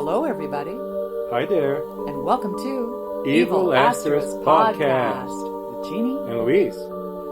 Hello, everybody, Hi there. and welcome to EVIL Asterisk Podcast. With Jeannie And Louise.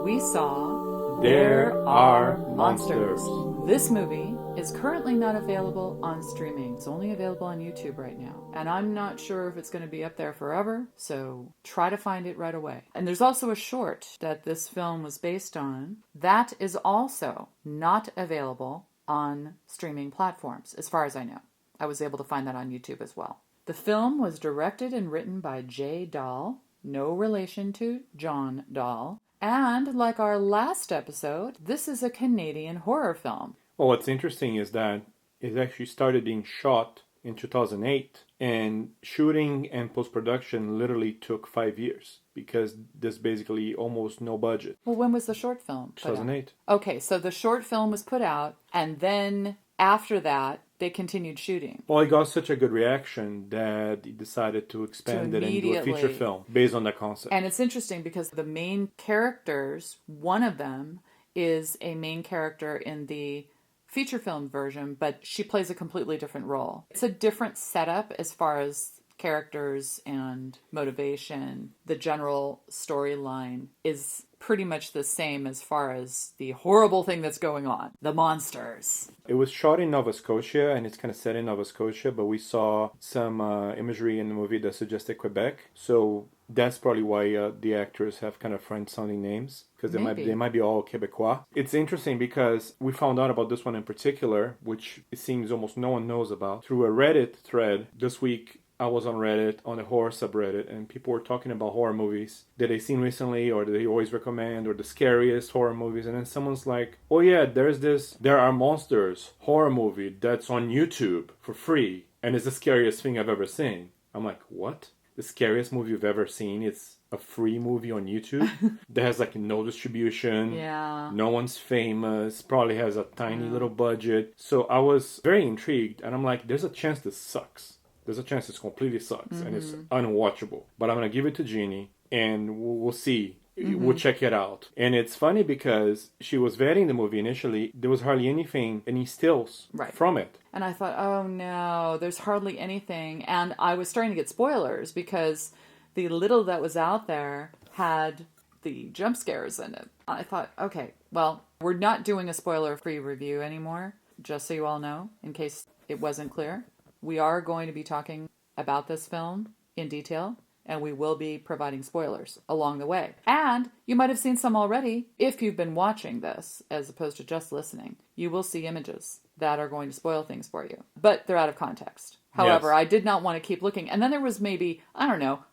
We saw There Are Monsters. This movie is currently not available on streaming. It's only available on YouTube right now. And I'm not sure if it's going to be up there forever, so try to find it right away. And there's also a short that this film was based on that is also not available on streaming platforms, as far as I know. I was able to find that on YouTube as well. The film was directed and written by Dahl, no relation to John Dahl. And like our last episode, this is a Canadian horror film. Well, what's interesting is that it actually started being shot in 2008, and shooting and post-production literally took 5 years because there's basically almost no budget. Well, when was the short film put out? 2008. Okay, so the short film was put out, and then after that, they continued shooting. Well, it got such a good reaction that he decided to expand it and do a feature film based on that concept. And it's interesting because the main characters, one of them is a main character in the feature film version, but she plays a completely different role. It's a different setup as far as characters and motivation. The general storyline is pretty much the same as far as the horrible thing that's going on. The monsters. It was shot in Nova Scotia, and it's kind of set in Nova Scotia, but we saw some imagery in the movie that suggested Quebec. So that's probably why the actors have kind of French-sounding names, because they might be all Quebecois. It's interesting because we found out about this one in particular, which it seems almost no one knows about, through a Reddit thread this week. I was on Reddit, on the horror subreddit, and people were talking about horror movies that they've seen recently or that they always recommend, or the scariest horror movies. And then someone's like, oh yeah, there's this There Are Monsters horror movie that's on YouTube for free, and it's the scariest thing I've ever seen. I'm like, what? The scariest movie you've ever seen? It's a free movie on YouTube that has like no distribution. Yeah. No one's famous, probably has a tiny little budget. So I was very intrigued, and I'm like, there's a chance this sucks. There's a chance this completely sucks and it's unwatchable. But I'm going to give it to Jeannie and we'll see. We'll check it out. And it's funny because she was vetting the movie initially. There was hardly any stills from it. And I thought, oh no, there's hardly anything. And I was starting to get spoilers because the little that was out there had the jump scares in it. I thought, okay, well, we're not doing a spoiler-free review anymore, just so you all know, in case it wasn't clear. We are going to be talking about this film in detail, and we will be providing spoilers along the way. And you might have seen some already if you've been watching this, as opposed to just listening. You will see images that are going to spoil things for you, but they're out of context. However, yes. I did not want to keep looking. And then there was maybe,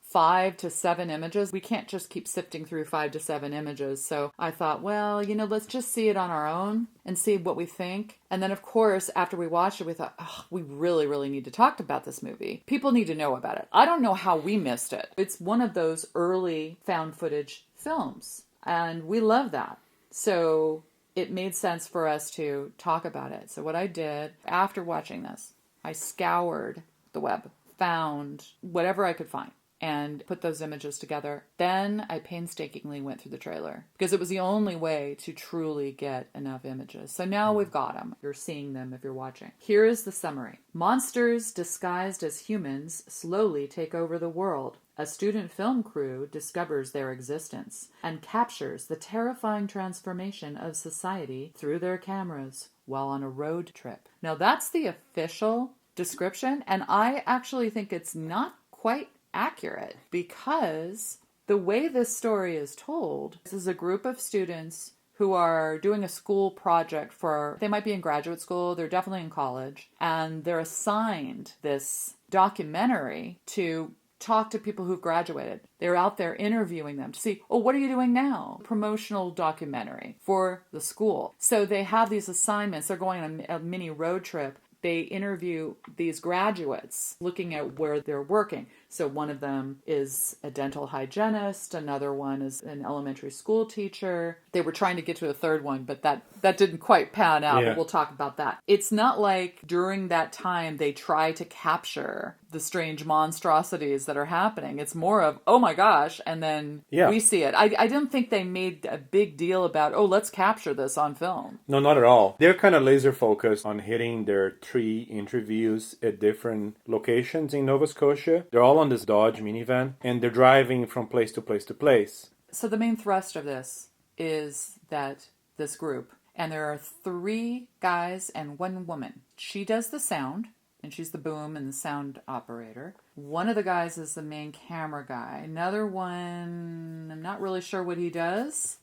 5 to 7 images. We can't just keep sifting through 5 to 7 images. So I thought, well, let's just see it on our own and see what we think. And then, of course, after we watched it, we thought, we really, really need to talk about this movie. People need to know about it. I don't know how we missed it. It's one of those early found footage films, and we love that. So it made sense for us to talk about it. So what I did after watching this, I scoured the web, found whatever I could find, and put those images together. Then I painstakingly went through the trailer because it was the only way to truly get enough images. So now we've got them. You're seeing them if you're watching. Here is the summary. Monsters disguised as humans slowly take over the world. A student film crew discovers their existence and captures the terrifying transformation of society through their cameras while on a road trip. Now that's the official description, and I actually think it's not quite accurate because the way this story is told, this is a group of students who are doing a school project they might be in graduate school, they're definitely in college, and they're assigned this documentary to talk to people who've graduated. They're out there interviewing them to see, what are you doing now? Promotional documentary for the school. So they have these assignments. They're going on a mini road trip. They interview these graduates looking at where they're working. So one of them is a dental hygienist, another one is an elementary school teacher. They were trying to get to a third one, but that didn't quite pan out, Yeah. but we'll talk about that. It's not like during that time they try to capture the strange monstrosities that are happening. It's more of, oh my gosh, and then we see it. I didn't think they made a big deal about, oh, let's capture this on film. No, not at all. They're kind of laser focused on hitting their 3 interviews at different locations in Nova Scotia. They're all on this Dodge minivan, and they're driving from place to place to place. So the main thrust of this is that this group, and there are 3 guys and 1 woman. She does the sound, and she's the boom and the sound operator. One of the guys is the main camera guy. Another one, I'm not really sure what he does.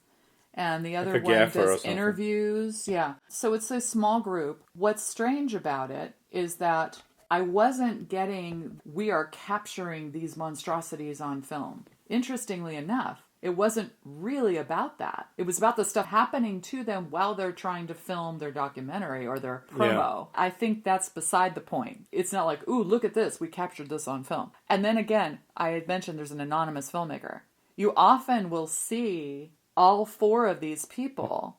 And the other one does interviews. Yeah. So it's a small group. What's strange about it is that I wasn't getting, we are capturing these monstrosities on film. Interestingly enough, it wasn't really about that. It was about the stuff happening to them while they're trying to film their documentary or their promo. Yeah. I think that's beside the point. It's not like, ooh, look at this. We captured this on film. And then again, I had mentioned there's an anonymous filmmaker. You often will see all 4 of these people,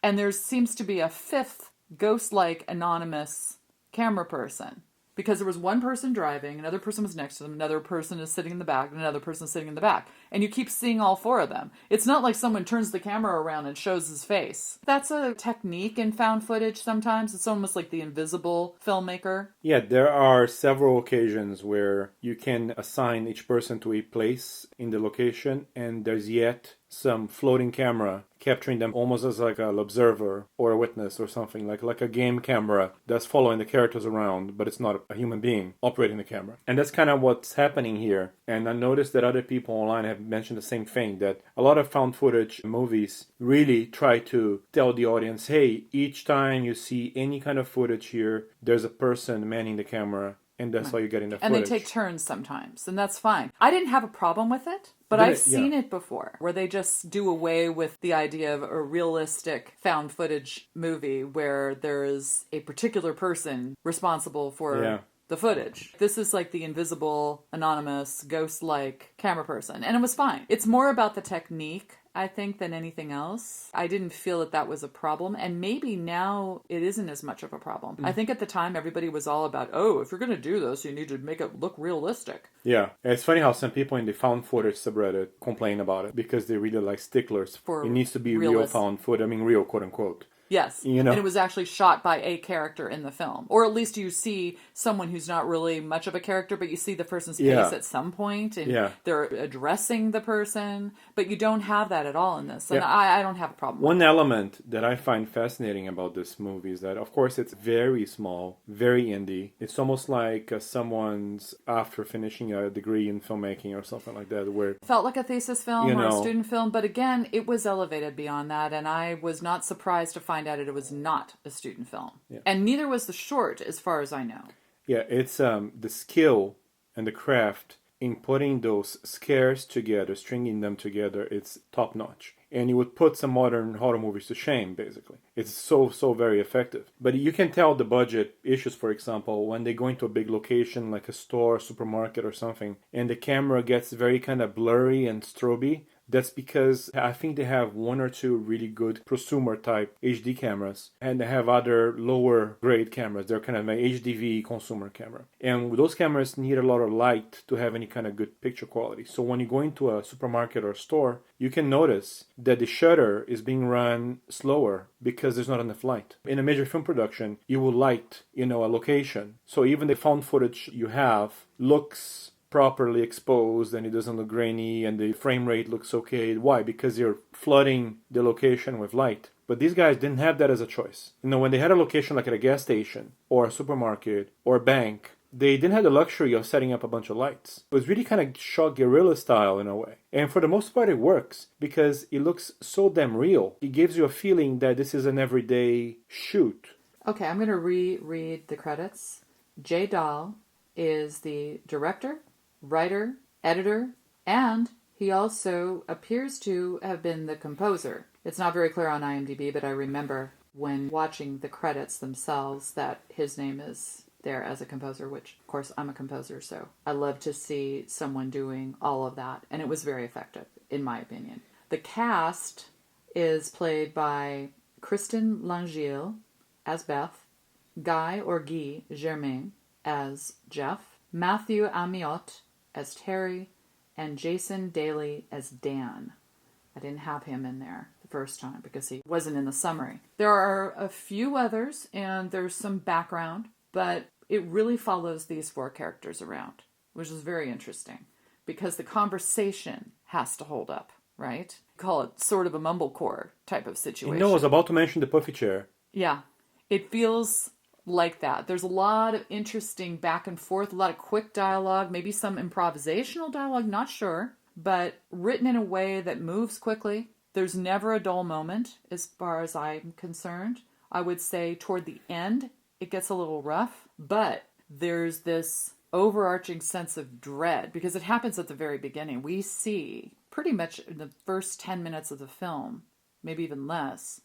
and there seems to be a 5th ghost-like anonymous camera person. Because there was one person driving, another person was next to them, another person is sitting in the back, and another person is sitting in the back. And you keep seeing all 4 of them. It's not like someone turns the camera around and shows his face. That's a technique in found footage sometimes. It's almost like the invisible filmmaker. Yeah, there are several occasions where you can assign each person to a place in the location, and there's yet some floating camera capturing them almost as like an observer or a witness or something, like a game camera that's following the characters around, but it's not a human being operating the camera. And that's kind of what's happening here. And I noticed that other people online have mentioned the same thing, that a lot of found footage movies really try to tell the audience, hey, each time you see any kind of footage here, there's a person manning the camera. And that's how you're getting the footage. And they take turns sometimes, and that's fine. I didn't have a problem with it, but I've seen it before, where they just do away with the idea of a realistic found footage movie where there is a particular person responsible for the footage. This is like the invisible, anonymous, ghost-like camera person, and it was fine. It's more about the technique, I think, than anything else. I didn't feel that was a problem, and maybe now it isn't as much of a problem. I think at the time everybody was all about, oh, if you're going to do this, you need to make it look realistic. Yeah, it's funny how some people in the found footage subreddit complain about it because they really like sticklers. For it needs to be real found footage. I mean, real, quote unquote. Yes, and it was actually shot by a character in the film. Or at least you see someone who's not really much of a character, but you see the person's face at some point, and they're addressing the person, but you don't have that at all in this. And I don't have a problem with One element that I find fascinating about this movie is that, of course, it's very small, very indie. It's almost like someone's after finishing a degree in filmmaking or something like that, where it felt like a thesis film or a student film, but again, it was elevated beyond that, and I was not surprised to find out it was not a student film. Yeah. And neither was the short, as far as I know. Yeah, it's the skill and the craft in putting those scares together, stringing them together, it's top notch. And you would put some modern horror movies to shame, basically. It's so very effective. But you can tell the budget issues, for example, when they go into a big location like a store, supermarket or something, and the camera gets very kind of blurry and stroby. That's because I think they have 1 or 2 really good prosumer type HD cameras, and they have other lower grade cameras. They're kind of an HDV consumer camera. And those cameras need a lot of light to have any kind of good picture quality. So when you go into a supermarket or store, you can notice that the shutter is being run slower because there's not enough light. In a major film production, you will light, a location. So even the found footage you have looks properly exposed and it doesn't look grainy and the frame rate looks okay. Why? Because you're flooding the location with light. But these guys didn't have that as a choice. When they had a location like at a gas station or a supermarket or a bank, they didn't have the luxury of setting up a bunch of lights. It was really kind of shot guerrilla style in a way. And for the most part it works because it looks so damn real. It gives you a feeling that this is an everyday shoot. Okay, I'm going to reread the credits. Dahl is the director, writer, editor, and he also appears to have been the composer. It's not very clear on IMDb, but I remember when watching the credits themselves that his name is there as a composer, which, of course, I'm a composer, so I love to see someone doing all of that. And it was very effective, in my opinion. The cast is played by Kristen Langille as Beth, Guy or Guy Germain as Jeff, Matthew Amiot as Terry, and Jason Daly as Dan. I didn't have him in there the first time because he wasn't in the summary. There are a few others, and there's some background, but it really follows these 4 characters around, which is very interesting because the conversation has to hold up, right? Call it sort of a mumblecore type of situation. I was about to mention the puffy chair. Yeah, it feels like that. There's a lot of interesting back and forth, a lot of quick dialogue, maybe some improvisational dialogue, not sure, but written in a way that moves quickly. There's never a dull moment as far as I'm concerned. I would say toward the end, it gets a little rough, but there's this overarching sense of dread because it happens at the very beginning. We see pretty much in the first 10 minutes of the film, maybe even less,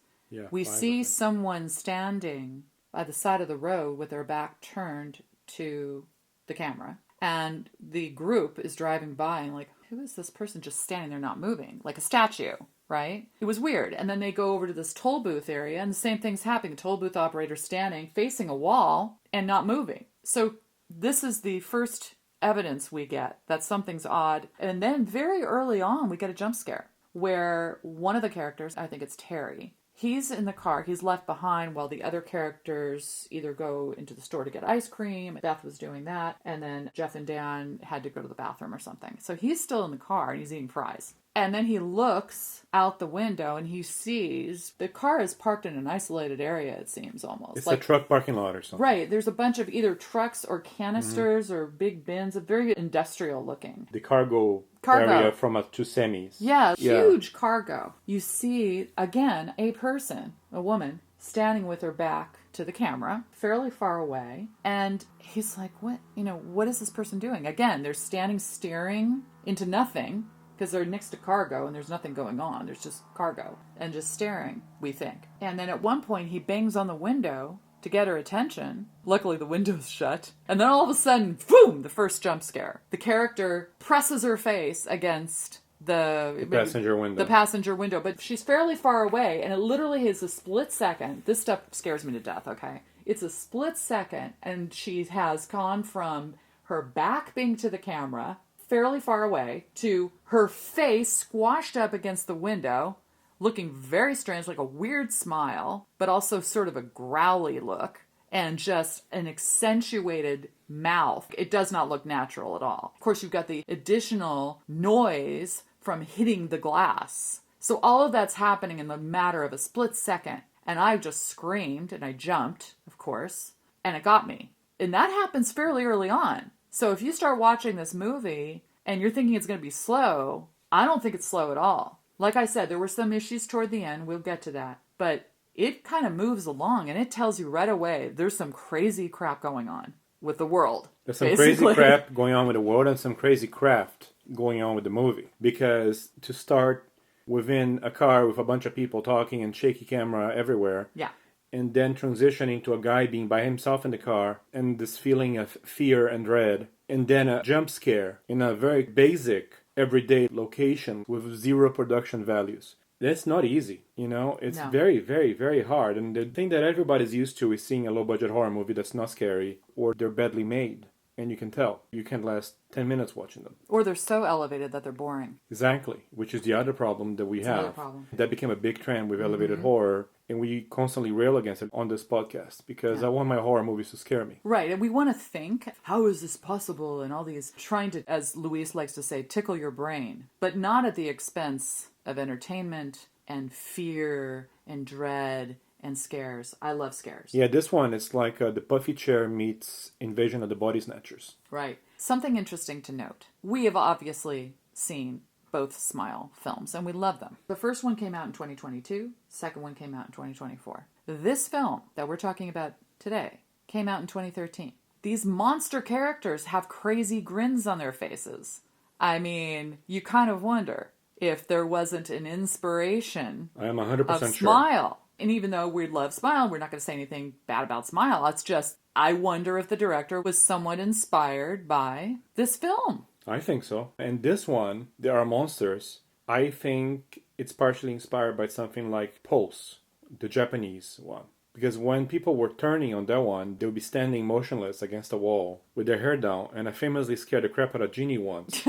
we see someone standing by the side of the road with their back turned to the camera. And the group is driving by and like, who is this person just standing there not moving? Like a statue, right? It was weird. And then they go over to this toll booth area and the same thing's happening. The toll booth operator standing facing a wall and not moving. So this is the first evidence we get that something's odd. And then very early on, we get a jump scare where one of the characters, I think it's Terry, he's in the car. He's left behind while the other characters either go into the store to get ice cream. Beth was doing that. And then Jeff and Dan had to go to the bathroom or something. So he's still in the car and he's eating fries. And then he looks out the window and he sees the car is parked in an isolated area, it seems almost. It's like a truck parking lot or something. Right. There's a bunch of either trucks or canisters or big bins. Very industrial looking. The cargo area from two semis. Yeah, huge cargo. You see, again, a person, a woman, standing with her back to the camera, fairly far away. And he's like, what is this person doing? Again, they're standing staring into nothing because they're next to cargo and there's nothing going on. There's just cargo and just staring, we think. And then at one point he bangs on the window to get her attention. Luckily the window's shut. And then all of a sudden, boom, the first jump scare. The character presses her face against the passenger window. The passenger window. But she's fairly far away and it literally is a split second. This stuff scares me to death, okay? It's a split second and she has gone from her back being to the camera, fairly far away, to her face squashed up against the window, looking very strange, like a weird smile, but also sort of a growly look, and just an accentuated mouth. It does not look natural at all. Of course, you've got the additional noise from hitting the glass. So all of that's happening in the matter of a split second. And I just screamed, and I jumped, of course, and it got me. And that happens fairly early on. So if you start watching this movie and you're thinking it's going to be slow, I don't think it's slow at all. Like I said, there were some issues toward the end. We'll get to that. But it kind of moves along and it tells you right away there's some crazy crap going on with the world. There's some crazy crap going on with the world and some crazy craft going on with the movie. Because to start within a car with a bunch of people talking and shaky camera everywhere. Yeah. And then transitioning to a guy being by himself in the car and this feeling of fear and dread. And then a jump scare in a very basic, everyday location with zero production values. That's not easy, It's very, very, very hard. And the thing that everybody's used to is seeing a low-budget horror movie that's not scary or they're badly made. And you can tell. You can last 10 minutes watching them. Or they're so elevated that they're boring. Exactly. Which is the other problem that we have. That became a big trend with elevated horror. And we constantly rail against it on this podcast. Because I want my horror movies to scare me. Right. And we want to think, how is this possible? And all these, trying to, as Luis likes to say, tickle your brain. But not at the expense of entertainment and fear and dread and scares. I love scares. Yeah, this one, it's like the puffy chair meets Invasion of the Body Snatchers. Right. Something interesting to note. We have obviously seen both Smile films, and we love them. The first one came out in 2022. Second one came out in 2024. This film that we're talking about today came out in 2013. These monster characters have crazy grins on their faces. I mean, you kind of wonder if there wasn't an inspiration I am 100% of Smile And even though we love Smile, we're not going to say anything bad about Smile. It's just, I wonder if the director was somewhat inspired by this film. I think so. And this one, There Are Monsters, I think it's partially inspired by something like Pulse, the Japanese one. Because when people were turning on that one, they would be standing motionless against a wall with their hair down. And I famously scared the crap out of Jeannie once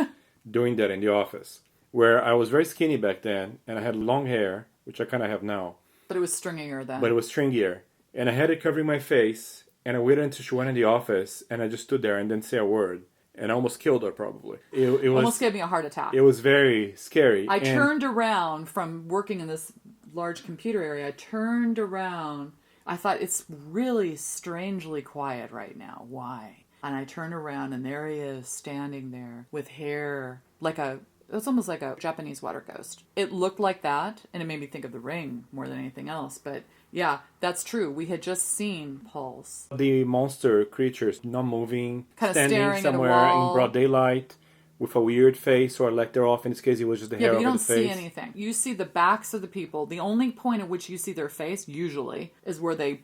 doing that in the office. Where I was very skinny back then, and I had long hair, which I kind of have now. But it was stringier then. But it was stringier. And I had it covering my face, and I waited until she went in the office, and I just stood there and didn't say a word. And I almost killed her, probably. It was, almost gave me a heart attack. It was very scary. I turned around from working in this large computer area. I turned around. I thought, it's really strangely quiet right now. Why? And I turned around, and there he is, standing there with hair like it was almost like a Japanese water ghost. It looked like that, and it made me think of The Ring more than anything else. But yeah, that's true. We had just seen Pulse. The monster creatures not moving, kind of standing staring somewhere at a wall. in broad daylight with a weird face, or like they're off. In this case, it was just the hair over the face. Yeah, but you don't see anything. You see the backs of the people. The only point at which you see their face, usually, is where they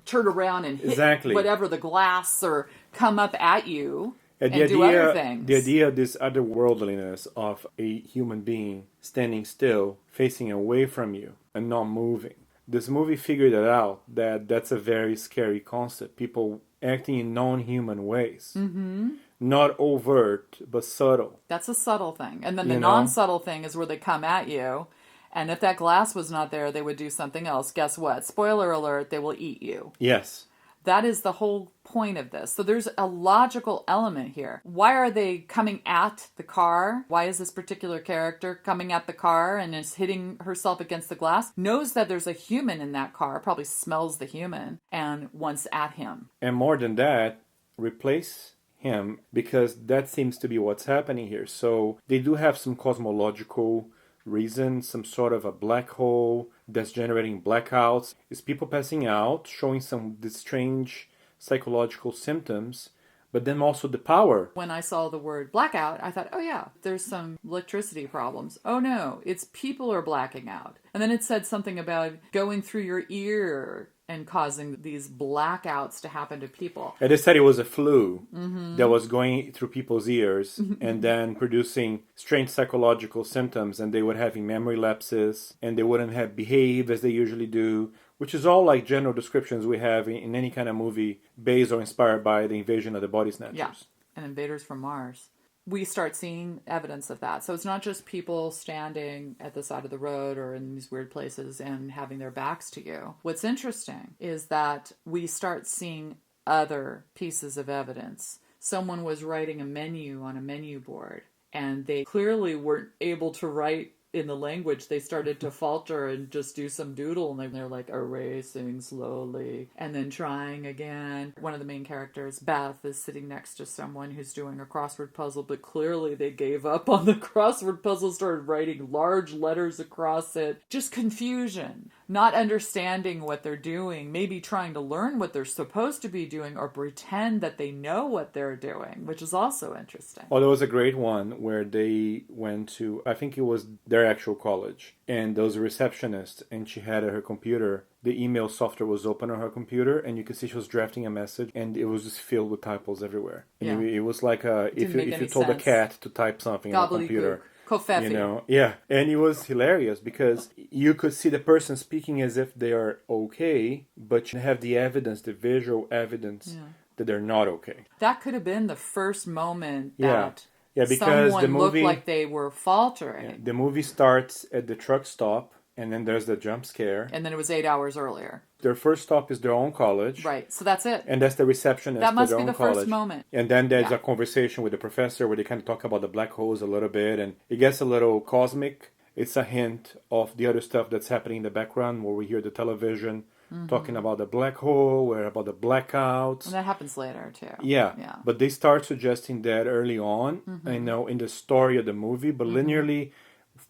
turn around and hit whatever, the glass, or come up at you. And do other things. The idea of this otherworldliness of a human being standing still, facing away from you, and not moving. This movie figured it out, that that's a very scary concept. People acting in non-human ways. Mm-hmm. Not overt, but subtle. That's a subtle thing. And then the non-subtle thing is where they come at you. And if that glass was not there, they would do something else. Guess what? Spoiler alert, they will eat you. Yes. That is the whole point of this. So there's a logical element here. Why are they coming at the car? Why is this particular character coming at the car and is hitting herself against the glass? Knows that there's a human in that car, probably smells the human, and wants at him. And more than that, replace him, because that seems to be what's happening here. So they do have some cosmological reason, some sort of a black hole that's generating blackouts. Is people passing out, showing some this strange psychological symptoms, but then also the power. When I saw the word blackout, I thought, oh yeah, there's some electricity problems. Oh no, it's people are blacking out. And then it said something about going through your ear and causing these blackouts to happen to people. And they said it was a flu that was going through people's ears and then producing strange psychological symptoms, and they would have memory lapses, and they wouldn't have behave as they usually do, which is all like general descriptions we have in any kind of movie based or inspired by the invasion of the body snatchers. Yeah, and Invaders from Mars. We start seeing evidence of that. So it's not just people standing at the side of the road or in these weird places and having their backs to you. What's interesting is that we start seeing other pieces of evidence. Someone was writing a menu on a menu board, and they clearly weren't able to write in the language. They started to falter and just do some doodle, and they're like erasing slowly and then trying again. One of the main characters, Beth, is sitting next to someone who's doing a crossword puzzle, but clearly they gave up on the crossword puzzle, started writing large letters across it. Just confusion, not understanding what they're doing, maybe trying to learn what they're supposed to be doing or pretend that they know what they're doing, which is also interesting. Oh, there was a great one where they went to, I think it was their actual college, and there was a receptionist, and she had her computer, the email software was open on her computer, and you could see she was drafting a message, and it was just filled with typos everywhere. And it was like if you told a cat to type something on a computer. Kofefi. You know, yeah. And it was hilarious because you could see the person speaking as if they are okay, but you have the evidence, the visual evidence that they're not okay. That could have been the first moment that because someone the movie looked like they were faltering. Yeah, the movie starts at the truck stop, and then there's the jump scare. And then it was 8 hours earlier. Their first stop is their own college. Right, so that's it. And that's the receptionist that must at their be own the college. first moment. And then there's a conversation with the professor where they kind of talk about the black holes a little bit, and it gets a little cosmic. It's a hint of the other stuff that's happening in the background where we hear the television talking about the black hole, or about the blackouts. And that happens later, too. Yeah. But they start suggesting that early on, in the story of the movie, but linearly.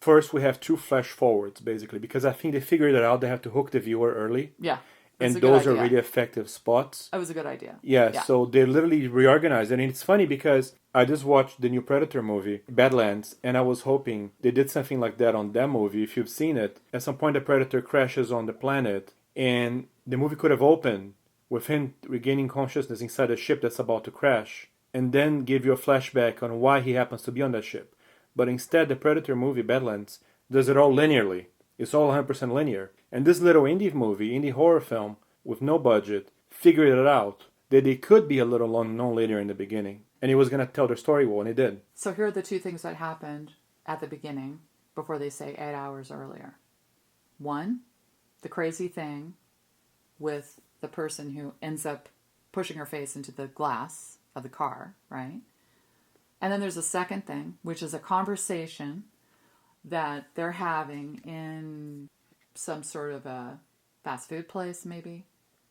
First, we have two flash forwards, basically, because I think they figured it out. They have to hook the viewer early. Yeah. And a good those are idea. really effective spots. That was a good idea. Yeah, so they literally reorganized. And it's funny because I just watched the new Predator movie, Badlands, and I was hoping they did something like that on that movie. If you've seen it, at some point the Predator crashes on the planet, and the movie could have opened with him regaining consciousness inside a ship that's about to crash, and then give you a flashback on why he happens to be on that ship. But instead, the Predator movie, Badlands, does it all linearly. It's all 100% linear. And this little indie horror film, with no budget, figured it out that they could be a little unknown later in the beginning. And he was going to tell their story well, and he did. So here are the two things that happened at the beginning before they say 8 hours earlier. One, the crazy thing with the person who ends up pushing her face into the glass of the car, right? And then there's a second thing, which is a conversation that they're having in some sort of a fast food place, maybe.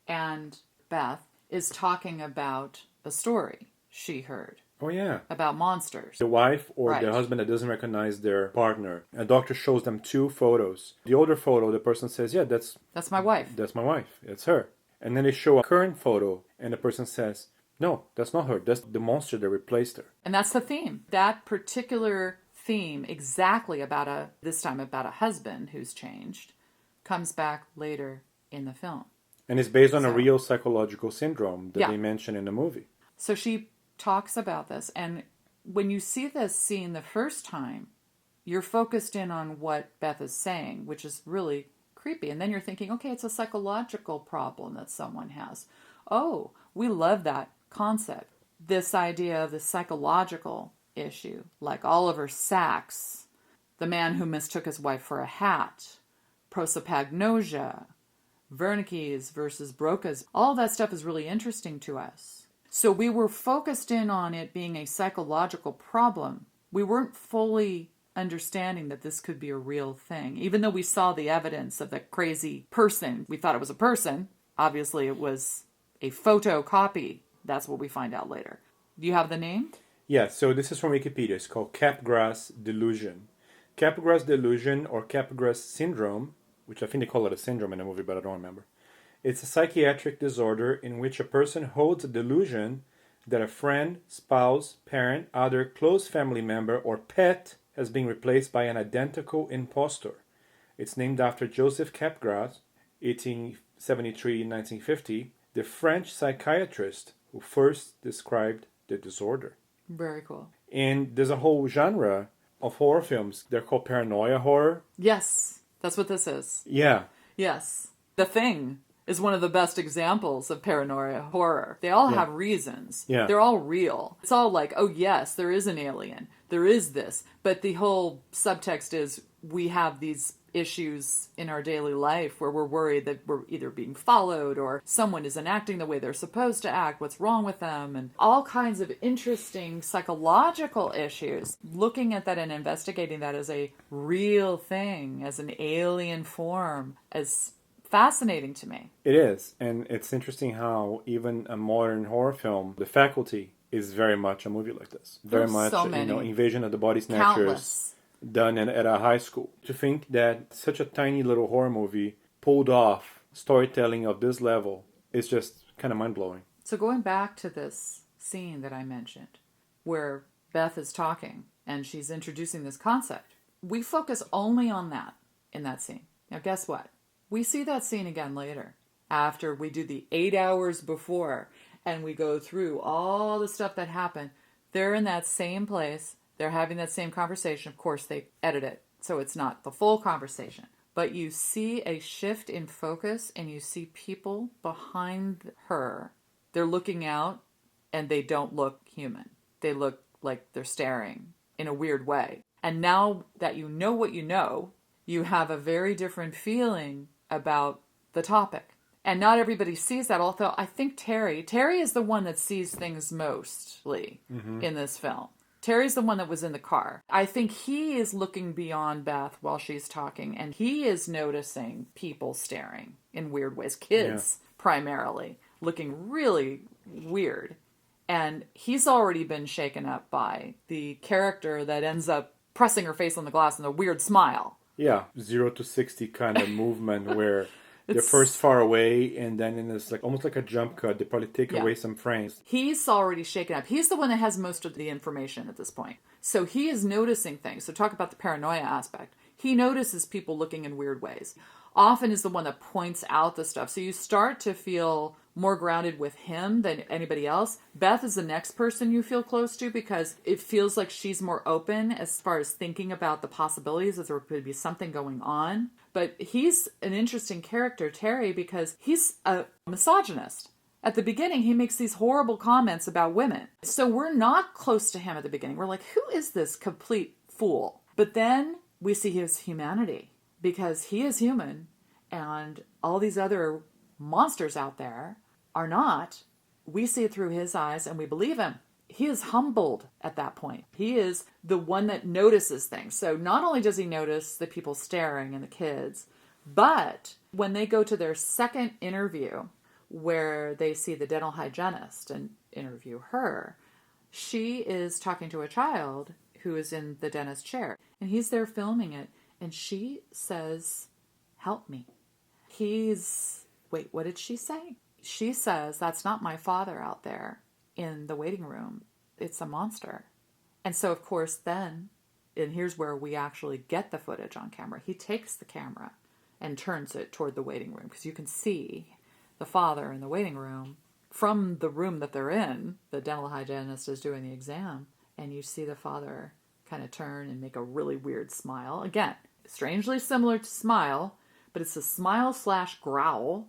And Beth is talking about a story she heard. Oh, yeah. About monsters. The wife or Right. the husband that doesn't recognize their partner. A doctor shows them two photos. The older photo, the person says, yeah, that's my wife. That's my wife. It's her. And then they show a current photo, and the person says, no, that's not her. That's the monster that replaced her. And that's the theme. That particular theme, exactly about this time about a husband who's changed, comes back later in the film. And it's based on a real psychological syndrome that they mention in the movie. So she talks about this, and when you see this scene the first time, you're focused in on what Beth is saying, which is really creepy. And then you're thinking, okay, it's a psychological problem that someone has. Oh, we love that concept. This idea of the psychological issue, like Oliver Sacks, the man who mistook his wife for a hat, prosopagnosia, Wernicke's versus Broca's, all that stuff is really interesting to us. So we were focused in on it being a psychological problem. We weren't fully understanding that this could be a real thing. Even though we saw the evidence of the crazy person, we thought it was a person. Obviously, it was a photocopy. That's what we find out later. Do you have the name? Yeah, so this is from Wikipedia. It's called Capgras delusion. Capgras delusion or Capgras syndrome, which I think they call it a syndrome in the movie, but I don't remember. It's a psychiatric disorder in which a person holds a delusion that a friend, spouse, parent, other close family member, or pet has been replaced by an identical impostor. It's named after Joseph Capgras, 1873-1950, the French psychiatrist who first described the disorder. Very cool. And there's a whole genre of horror films. They're called Paranoia horror. Yes, that's what this is. Yeah. Yes. The Thing is one of the best examples of paranoia horror. They all have reasons. Yeah. They're all real. It's all like, oh yes, there is an alien. There is this. But the whole subtext is we have these issues in our daily life where we're worried that we're either being followed or someone isn't acting the way they're supposed to act, what's wrong with them, and all kinds of interesting psychological issues. Looking at that and investigating that as a real thing, as an alien form, is fascinating to me. It is. And it's interesting how even a modern horror film, The Faculty, is very much a movie like this. Very much, so many. Invasion of the Body Snatchers. Countless. Done at a high school. To think that such a tiny little horror movie pulled off storytelling of this level is just kind of mind-blowing. So going back to this scene that I mentioned, where Beth is talking and she's introducing this concept, we focus only on that in that scene. Now guess what? We see that scene again later, after we do the 8 hours before, and we go through all the stuff that happened. They're in that same place. They're having that same conversation. Of course, they edit it, so it's not the full conversation. But you see a shift in focus, and you see people behind her. They're looking out, and they don't look human. They look like they're staring in a weird way. And now that you know what you know, you have a very different feeling about the topic. And not everybody sees that, although I think Terry is the one that sees things mostly in this film. Terry's the one that was in the car. I think he is looking beyond Beth while she's talking, and he is noticing people staring in weird ways. Kids, primarily, looking really weird. And he's already been shaken up by the character that ends up pressing her face on the glass and a weird smile. Yeah, 0 to 60 kind of movement where they're first far away, and then in this like almost like a jump cut, they probably take away some frames. He's already shaken up. He's the one that has most of the information at this point. So he is noticing things. So talk about the paranoia aspect. He notices people looking in weird ways. Often is the one that points out the stuff. So you start to feel more grounded with him than anybody else. Beth is the next person you feel close to because it feels like she's more open as far as thinking about the possibilities that there could be something going on. But he's an interesting character, Terry, because he's a misogynist. At the beginning, he makes these horrible comments about women. So we're not close to him at the beginning. We're like, who is this complete fool? But then we see his humanity because he is human and all these other monsters out there are not. We see it through his eyes and we believe him. He is humbled at that point. He is the one that notices things. So not only does he notice the people staring and the kids, but when they go to their second interview where they see the dental hygienist and interview her, she is talking to a child who is in the dentist chair. And he's there filming it. And she says, help me. Wait, what did she say? She says, that's not my father out there in the waiting room. It's a monster. And so, of course, then, and here's where we actually get the footage on camera. He takes the camera and turns it toward the waiting room because you can see the father in the waiting room from the room that they're in. The dental hygienist is doing the exam. And you see the father kind of turn and make a really weird smile. Again, strangely similar to smile, but it's a smile/growl.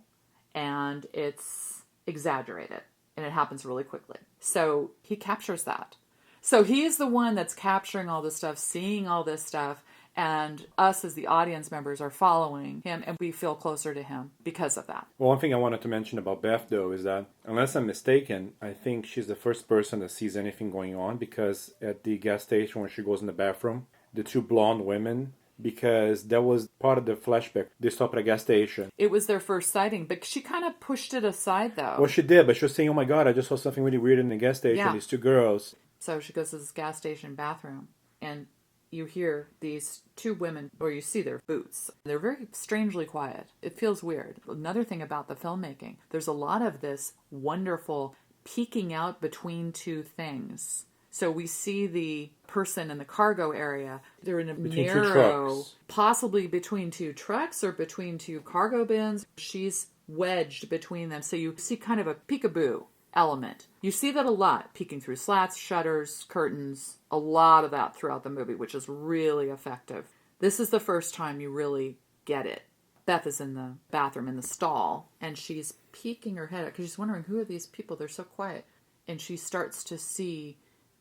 And it's exaggerated. And it happens really quickly. So he captures that. So he's the one that's capturing all this stuff, seeing all this stuff. And us as the audience members are following him. And we feel closer to him because of that. Well, one thing I wanted to mention about Beth, though, is that unless I'm mistaken, I think she's the first person that sees anything going on. Because at the gas station when she goes in the bathroom, the two blonde women... because that was part of the flashback. They stopped at a gas station. It was their first sighting, but she kind of pushed it aside, though. Well, she did, but she was saying, oh my God, I just saw something really weird in the gas station. Yeah. These two girls. So she goes to this gas station bathroom, and you hear these two women, or you see their boots. They're very strangely quiet. It feels weird. Another thing about the filmmaking, there's a lot of this wonderful peeking out between two things. So we see the person in the cargo area. They're in a between narrow, possibly between two trucks or between two cargo bins. She's wedged between them. So you see kind of a peekaboo element. You see that a lot, peeking through slats, shutters, curtains, a lot of that throughout the movie, which is really effective. This is the first time you really get it. Beth is in the bathroom in the stall, and she's peeking her head out because she's wondering, who are these people? They're so quiet. And she starts to see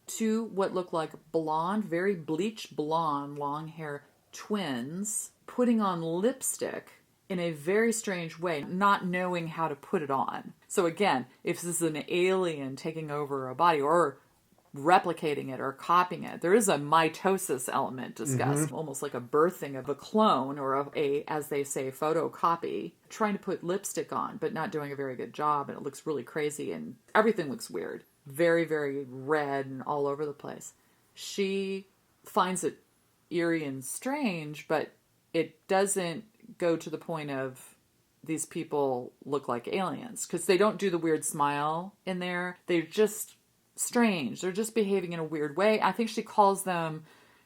two what look like blonde, very bleached blonde, long hair twins putting on lipstick in a very strange way, not knowing how to put it on. So again, if this is an alien taking over a body or replicating it or copying it, there is a mitosis element discussed, almost like a birthing of a clone or of a, as they say, photocopy, trying to put lipstick on, but not doing a very good job, and it looks really crazy, and everything looks weird. Very, very red and all over the place. She finds it eerie and strange, but it doesn't go to the point of these people look like aliens, because they don't do the weird smile in there. They're just strange. They're just behaving in a weird way. I think she calls them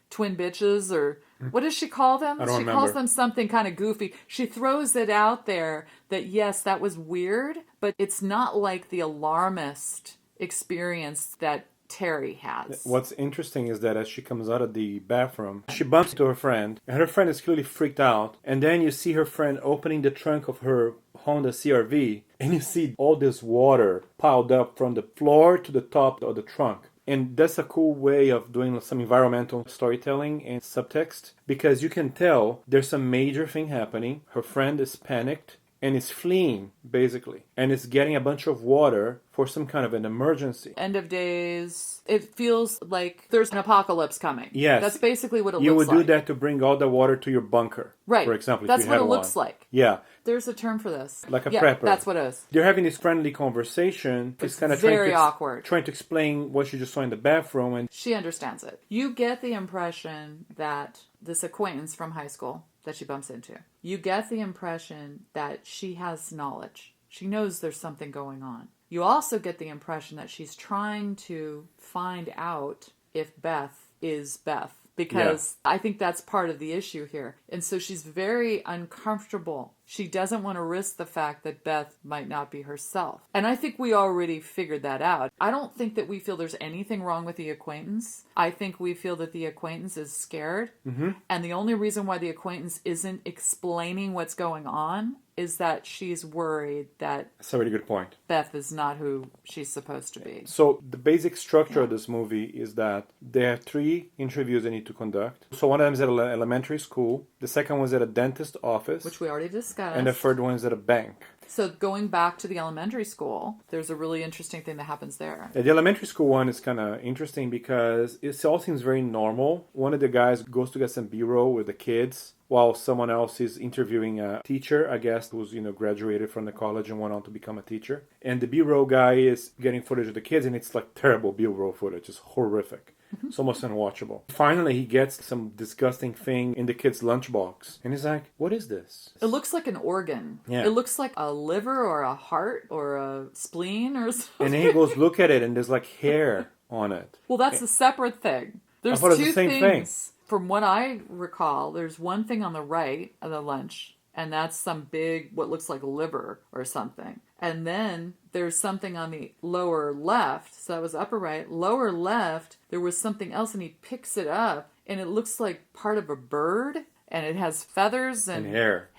twin bitches, or what does she call them? I don't remember. Calls them something kind of goofy. She throws it out there that yes, that was weird, but it's not like the alarmist experience that Terry has. What's interesting is that as she comes out of the bathroom, she bumps into her friend, and her friend is clearly freaked out. And then you see her friend opening the trunk of her Honda CR-V, and you see all this water piled up from the floor to the top of the trunk. And that's a cool way of doing some environmental storytelling and subtext, because you can tell there's some major thing happening. Her friend is panicked and is fleeing, basically, and is getting a bunch of water for some kind of an emergency. End of days. It feels like there's an apocalypse coming. Yes. That's basically what it You looks like. would do that to bring all the water to your bunker. Right. For example, that's if you what had it one. looks like. Yeah. There's a term for this. Like a prepper. That's what it is. They're having this friendly conversation. It's kind of very awkward. Trying to explain what she just saw in the bathroom. And she understands it. You get the impression that this acquaintance from high school that she bumps into. You get the impression that she has knowledge. She knows there's something going on. You also get the impression that she's trying to find out if Beth is Beth. Because I think that's part of the issue here. And so she's very uncomfortable. She doesn't want to risk the fact that Beth might not be herself. And I think we already figured that out. I don't think that we feel there's anything wrong with the acquaintance. I think we feel that the acquaintance is scared. Mm-hmm. And the only reason why the acquaintance isn't explaining what's going on is that she's worried that That's a really good point. Beth is not who she's supposed to be. So the basic structure of this movie is that there are 3 interviews they need to conduct. So one of them is at an elementary school. The second one is at a dentist office. Which we already discussed. And the third one is at a bank. So going back to the elementary school, there's a really interesting thing that happens there. The elementary school one is kind of interesting because it all seems very normal. One of the guys goes to get some B-roll with the kids while someone else is interviewing a teacher, I guess, who's, graduated from the college and went on to become a teacher. And the B-roll guy is getting footage of the kids, and it's like terrible B-roll footage. It's horrific. It's almost unwatchable. Finally, he gets some disgusting thing in the kid's lunchbox. And he's like, what is this? It looks like an organ. Yeah. It looks like a liver or a heart or a spleen or something. And then he goes look at it, and there's like hair on it. Well, that's a separate thing. There's I thought it was 2 the same things. thing. From what I recall, there's one thing on the right of the lunch, and that's some big, what looks like liver or something. And then there's something on the lower left, so that was upper right. Lower left, there was something else, and he picks it up, and it looks like part of a bird, and it has feathers and hair.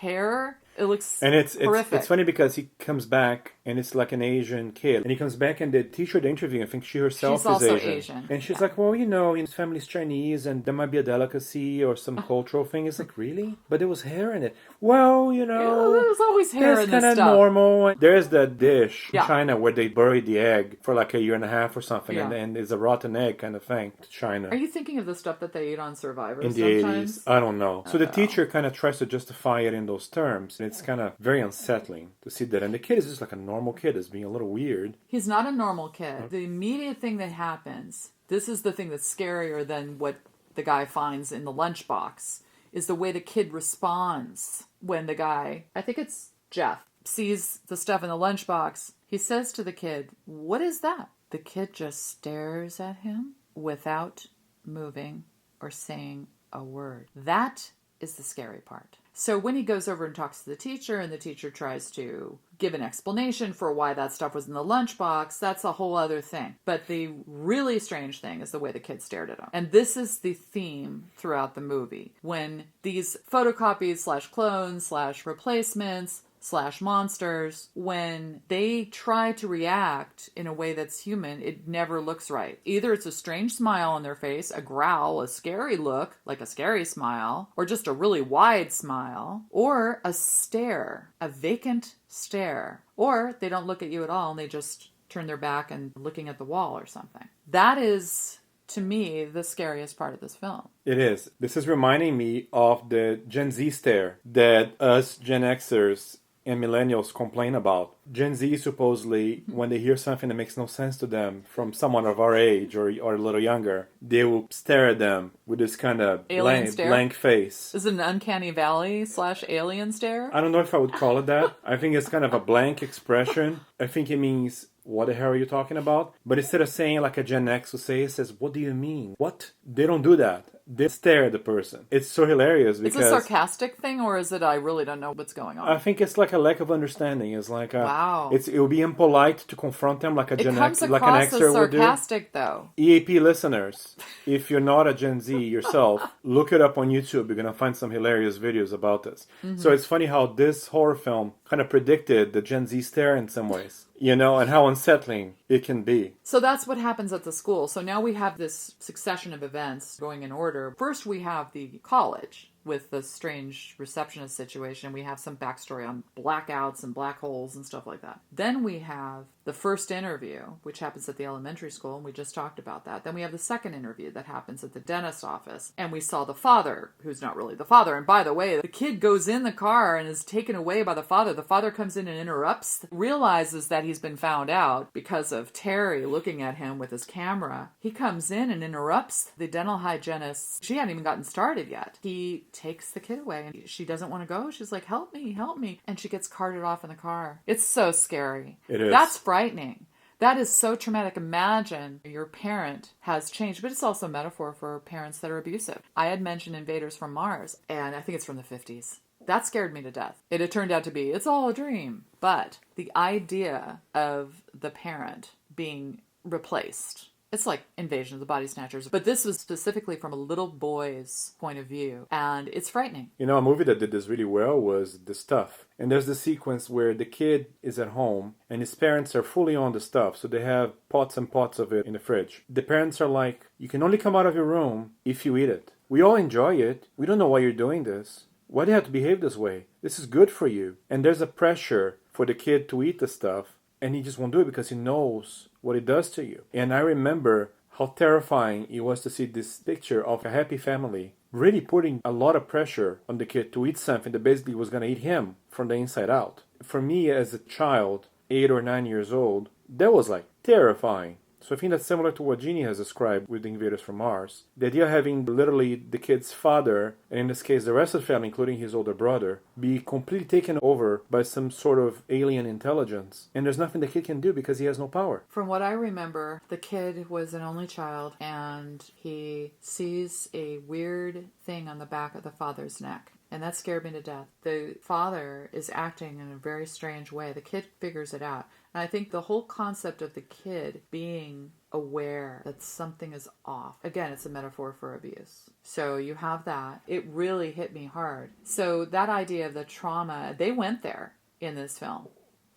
It looks horrific. It's funny because he comes back and it's like an Asian kid. And he comes back and the teacher at the interview, I think she herself She's is also Asian. Asian. And she's like, well, his family's Chinese and there might be a delicacy or some cultural thing. It's like, really? But there was hair in it. Well, there's always hair in this kind stuff. of normal. There's that dish in China where they bury the egg for like 1.5 years or something. Yeah. And it's a rotten egg kind of thing to China. Are you thinking of the stuff that they eat on Survivor in the sometimes? 80s? I don't know. So the teacher kind of tries to justify it in those terms. And it's kind of very unsettling to see that. And the kid is just like a normal kid. It's being a little weird. He's not a normal kid. The immediate thing that happens, this is the thing that's scarier than what the guy finds in the lunchbox, is the way the kid responds when the guy, I think it's Jeff, sees the stuff in the lunchbox. He says to the kid, "What is that?" The kid just stares at him without moving or saying a word. That is the scary part. So when he goes over and talks to the teacher and the teacher tries to give an explanation for why that stuff was in the lunchbox, that's a whole other thing. But the really strange thing is the way the kid stared at him. And this is the theme throughout the movie. When these photocopies / clones / replacements / monsters, when they try to react in a way that's human, it never looks right. Either it's a strange smile on their face, a growl, a scary look, like a scary smile, or just a really wide smile, or a stare, a vacant stare, or they don't look at you at all and they just turn their back and looking at the wall or something. That is, to me, the scariest part of this film. It is. This is reminding me of the Gen Z stare that us Gen Xers and millennials complain about. Gen Z supposedly, when they hear something that makes no sense to them from someone of our age or a little younger, they will stare at them with this kind of blank face. Is it an uncanny valley / alien stare? I don't know if I would call it that. I think it's kind of a blank expression. I think it means, what the hell are you talking about? But instead of saying like a Gen X would say, it says, what do you mean? What? They don't do that. They stare at the person. It's so hilarious because... It's a sarcastic thing, or is it I really don't know what's going on? I think it's like a lack of understanding. It's like wow. It would be impolite to confront them like a Gen X, like an Xer would do. It comes across as sarcastic, though. EAP listeners, if you're not a Gen Z yourself, look it up on YouTube. You're gonna find some hilarious videos about this. Mm-hmm. So it's funny how this horror film kind of predicted the Gen Z stare in some ways. And how unsettling it can be. So that's what happens at the school. So now we have this succession of events going in order. First, we have the college with the strange receptionist situation. We have some backstory on blackouts and black holes and stuff like that. Then we have the first interview, which happens at the elementary school, and we just talked about that. Then we have the second interview that happens at the dentist office, and we saw the father, who's not really the father. And by the way, the kid goes in the car and is taken away by the father. The father comes in and interrupts, realizes that he's been found out because of Terry looking at him with his camera. He comes in and interrupts the dental hygienist. She hadn't even gotten started yet. He takes the kid away, and she doesn't want to go. She's like, help me, help me. And she gets carted off in the car. It's so scary. It is. That's frightening. That is so traumatic. Imagine your parent has changed, but it's also a metaphor for parents that are abusive. I had mentioned Invaders from Mars, and I think it's from the 50s. That scared me to death. It had turned out to be, it's all a dream. But the idea of the parent being replaced, it's like Invasion of the Body Snatchers. But this was specifically from a little boy's point of view, and it's frightening. You know, a movie that did this really well was The Stuff. And there's the sequence where the kid is at home and his parents are fully on the stuff. So they have pots and pots of it in the fridge. The parents are like, you can only come out of your room if you eat it. We all enjoy it. We don't know why you're doing this. Why do you have to behave this way? This is good for you. And there's a pressure for the kid to eat the stuff. And he just won't do it because he knows what it does to you. And I remember how terrifying it was to see this picture of a happy family really putting a lot of pressure on the kid to eat something that basically was going to eat him from the inside out. For me as a child, 8 or 9 years old, that was like terrifying. So I think that's similar to what Jeannie has described with the Invaders from Mars. The idea of having literally the kid's father, and in this case the rest of the family, including his older brother, be completely taken over by some sort of alien intelligence. And there's nothing the kid can do because he has no power. From what I remember, the kid was an only child, and he sees a weird thing on the back of the father's neck. And that scared me to death. The father is acting in a very strange way. The kid figures it out. And I think the whole concept of the kid being aware that something is off. Again, it's a metaphor for abuse. So you have that. It really hit me hard. So that idea of the trauma, they went there in this film.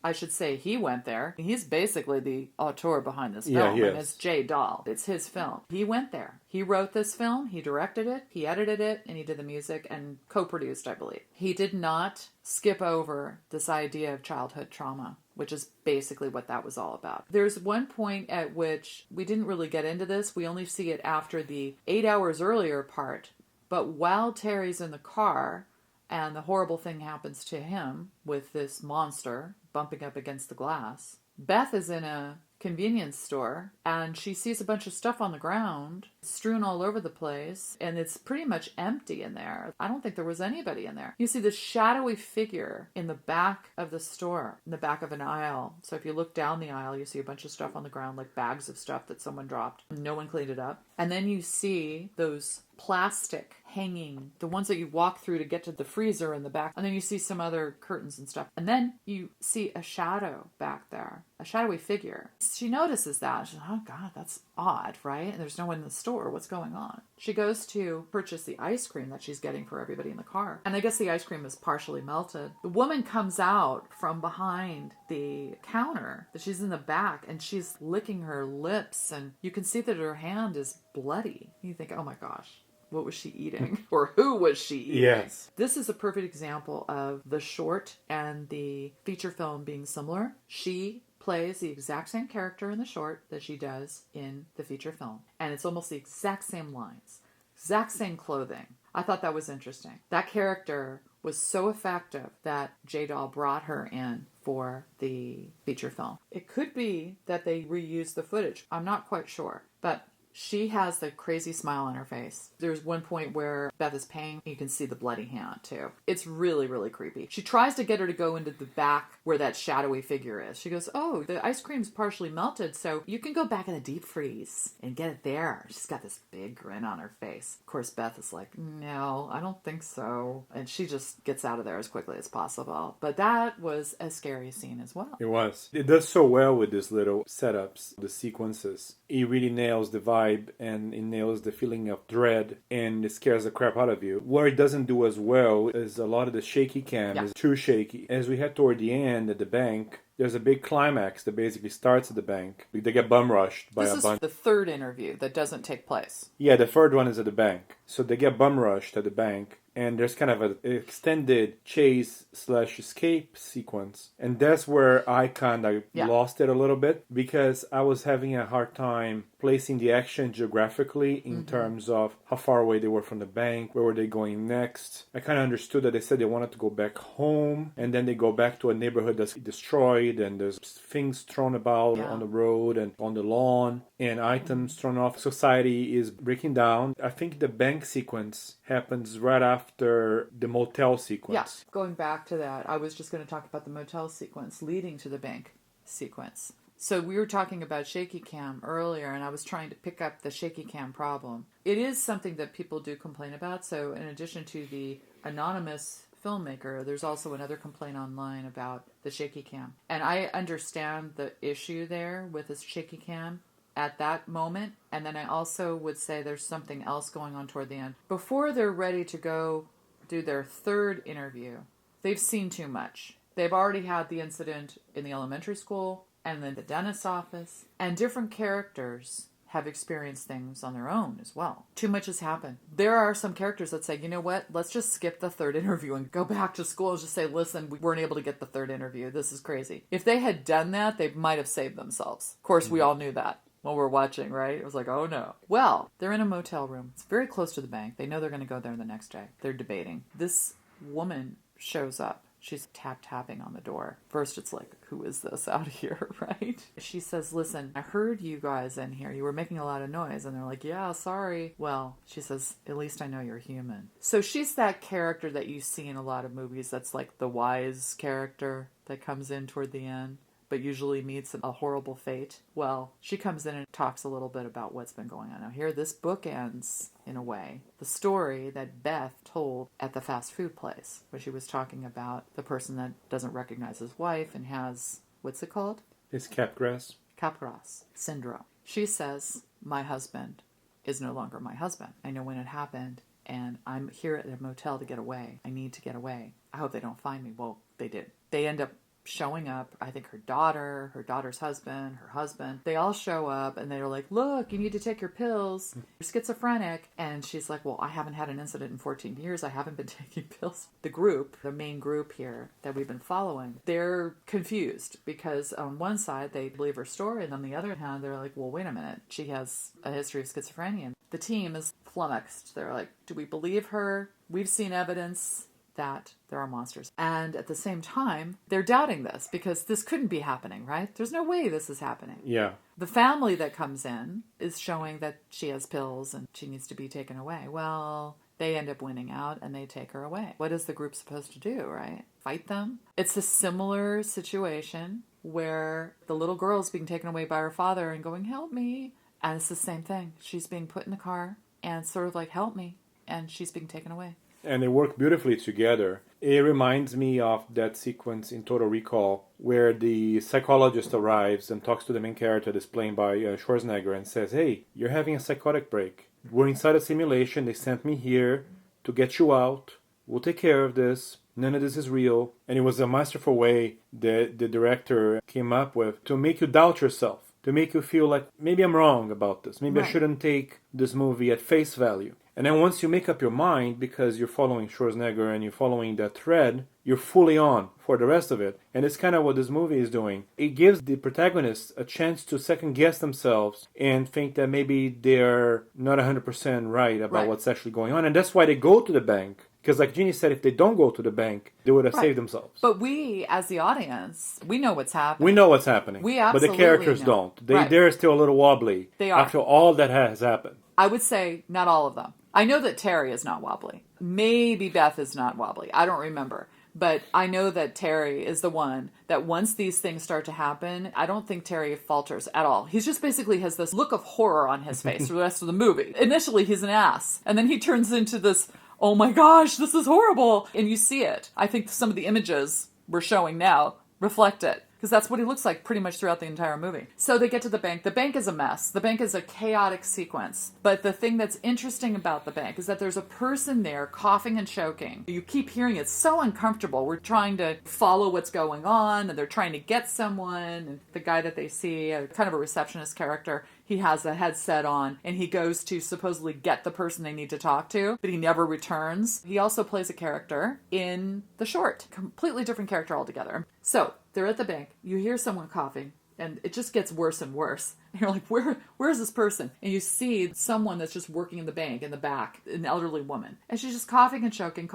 I should say he went there. He's basically the auteur behind this film. Yeah, and it's Dahl. It's his film. He went there. He wrote this film. He directed it. He edited it. And he did the music and co-produced, I believe. He did not skip over this idea of childhood trauma, which is basically what that was all about. There's one point at which we didn't really get into this. We only see it after the 8 hours earlier part. But while Terry's in the car and the horrible thing happens to him with this monster bumping up against the glass, Beth is in a convenience store and she sees a bunch of stuff on the ground strewn all over the place, and it's pretty much empty in there. I don't think there was anybody in there. You see this shadowy figure in the back of the store, in the back of an aisle. So if you look down the aisle, you see a bunch of stuff on the ground, like bags of stuff that someone dropped. No one cleaned it up. And then you see those plastic hanging, the ones that you walk through to get to the freezer in the back. And then you see some other curtains and stuff. And then you see a shadow back there, a shadowy figure. She notices that. She's like, oh God, that's odd, right? And there's no one in the store. What's going on? She goes to purchase the ice cream that she's getting for everybody in the car. And I guess the ice cream is partially melted. The woman comes out from behind the counter. She's in the back and she's licking her lips. And you can see that her hand is bloody. You think, oh my gosh. What was she eating? Or who was she eating? Yes. This is a perfect example of the short and the feature film being similar. She plays the exact same character in the short that she does in the feature film. And it's almost the exact same lines, exact same clothing. I thought that was interesting. That character was so effective that J. Dahl brought her in for the feature film. It could be that they reused the footage. I'm not quite sure. But she has the crazy smile on her face. There's one point where Beth is paying. You can see the bloody hand, too. It's really, really creepy. She tries to get her to go into the back where that shadowy figure is. She goes, oh, the ice cream's partially melted, so you can go back in the deep freeze and get it there. She's got this big grin on her face. Of course, Beth is like, no, I don't think so. And she just gets out of there as quickly as possible. But that was a scary scene as well. It was. It does so well with these little setups, the sequences. It really nails the vibe and it nails the feeling of dread, and it scares the crap out of you. Where it doesn't do as well is a lot of the shaky cam is too shaky. As we head toward the end at the bank, there's a big climax that basically starts at the bank. They get bum rushed by a bunch. This is the third interview that doesn't take place. Yeah, the third one is at the bank. So they get bum rushed at the bank. And there's kind of an extended chase/escape sequence. And that's where I kind of lost it a little bit, because I was having a hard time placing the action geographically in terms of how far away they were from the bank, where were they going next. I kind of understood that they said they wanted to go back home, and then they go back to a neighborhood that's destroyed, and there's things thrown about on the road and on the lawn, and items thrown off. Society is breaking down. I think the bank sequence happens right after after the motel sequence. Yeah, going back to that, I was just going to talk about the motel sequence leading to the bank sequence. So we were talking about shaky cam earlier, and I was trying to pick up the shaky cam problem. It is something that people do complain about. So in addition to the anonymous filmmaker, there's also another complaint online about the shaky cam. And I understand the issue there with the shaky cam at that moment. And then I also would say there's something else going on toward the end. Before they're ready to go do their third interview, they've seen too much. They've already had the incident in the elementary school and then the dentist's office. And different characters have experienced things on their own as well. Too much has happened. There are some characters that say, you know what, let's just skip the third interview and go back to school and just say, listen, we weren't able to get the third interview. This is crazy. If they had done that, they might have saved themselves. Of course, we all knew that when we're watching, right? It was like, oh no. Well, they're in a motel room. It's very close to the bank. They know they're going to go there the next day. They're debating. This woman shows up. She's tapping on the door. First, it's like, who is this out here, right? She says, listen, I heard you guys in here. You were making a lot of noise. And they're like, yeah, sorry. Well, she says, at least I know you're human. So she's that character that you see in a lot of movies that's like the wise character that comes in toward the end, but usually meets a horrible fate. Well, she comes in and talks a little bit about what's been going on. Now here, this book ends, in a way, the story that Beth told at the fast food place, where she was talking about the person that doesn't recognize his wife and has, what's it called? It's Capgras. Capgras syndrome. She says, my husband is no longer my husband. I know when it happened, and I'm here at a motel to get away. I need to get away. I hope they don't find me. Well, they did. They end up showing up. I think her daughter's husband, her husband, they all show up and they're like, look, you need to take your pills. You're schizophrenic. And she's like, well, I haven't had an incident in 14 years. I haven't been taking pills. The group, the main group here that we've been following, they're confused because on one side they believe her story and on the other hand they're like, well, wait a minute. She has a history of schizophrenia. The team is flummoxed. They're like, do we believe her? We've seen evidence that there are monsters. And at the same time, they're doubting this because this couldn't be happening, right? There's no way this is happening. Yeah. The family that comes in is showing that she has pills and she needs to be taken away. Well, they end up winning out and they take her away. What is the group supposed to do, right? Fight them? It's a similar situation where the little girl's being taken away by her father and going, help me. And it's the same thing. She's being put in the car and sort of like, help me. And she's being taken away. And they work beautifully together. It reminds me of that sequence in Total Recall where the psychologist arrives and talks to the main character that's played by Schwarzenegger and says, hey, you're having a psychotic break. We're inside a simulation. They sent me here to get you out. We'll take care of this. None of this is real. And it was a masterful way that the director came up with to make you doubt yourself, to make you feel like maybe I'm wrong about this. Maybe I shouldn't take this movie at face value. And then once you make up your mind, because you're following Schwarzenegger and you're following that thread, you're fully on for the rest of it. And it's kind of what this movie is doing. It gives the protagonists a chance to second guess themselves and think that maybe they're not 100% right about what's actually going on. And that's why they go to the bank. Because like Jeannie said, if they don't go to the bank, they would have saved themselves. But we, as the audience, we know what's happening. We know what's happening. We absolutely But the characters know. don't. They're still a little wobbly. They are. After all that has happened. I would say not all of them. I know that Terry is not wobbly. Maybe Beth is not wobbly. I don't remember. But I know that Terry is the one that once these things start to happen, I don't think Terry falters at all. He just basically has this look of horror on his face for the rest of the movie. Initially, he's an ass. And then he turns into this, oh my gosh, this is horrible. And you see it. I think some of the images we're showing now reflect it. Because that's what he looks like pretty much throughout the entire movie. So they get to the bank. The bank is a mess. The bank is a chaotic sequence. But the thing that's interesting about the bank is that there's a person there coughing and choking. You keep hearing it. It's so uncomfortable. We're trying to follow what's going on, and they're trying to get someone. And the guy that they see, kind of a receptionist character, he has a headset on, and he goes to supposedly get the person they need to talk to, but he never returns. He also plays a character in the short. Completely different character altogether. So they're at the bank. You hear someone coughing, and it just gets worse and worse. And you're like, where's this person? And you see someone that's just working in the bank in the back, an elderly woman. And she's just coughing and choking.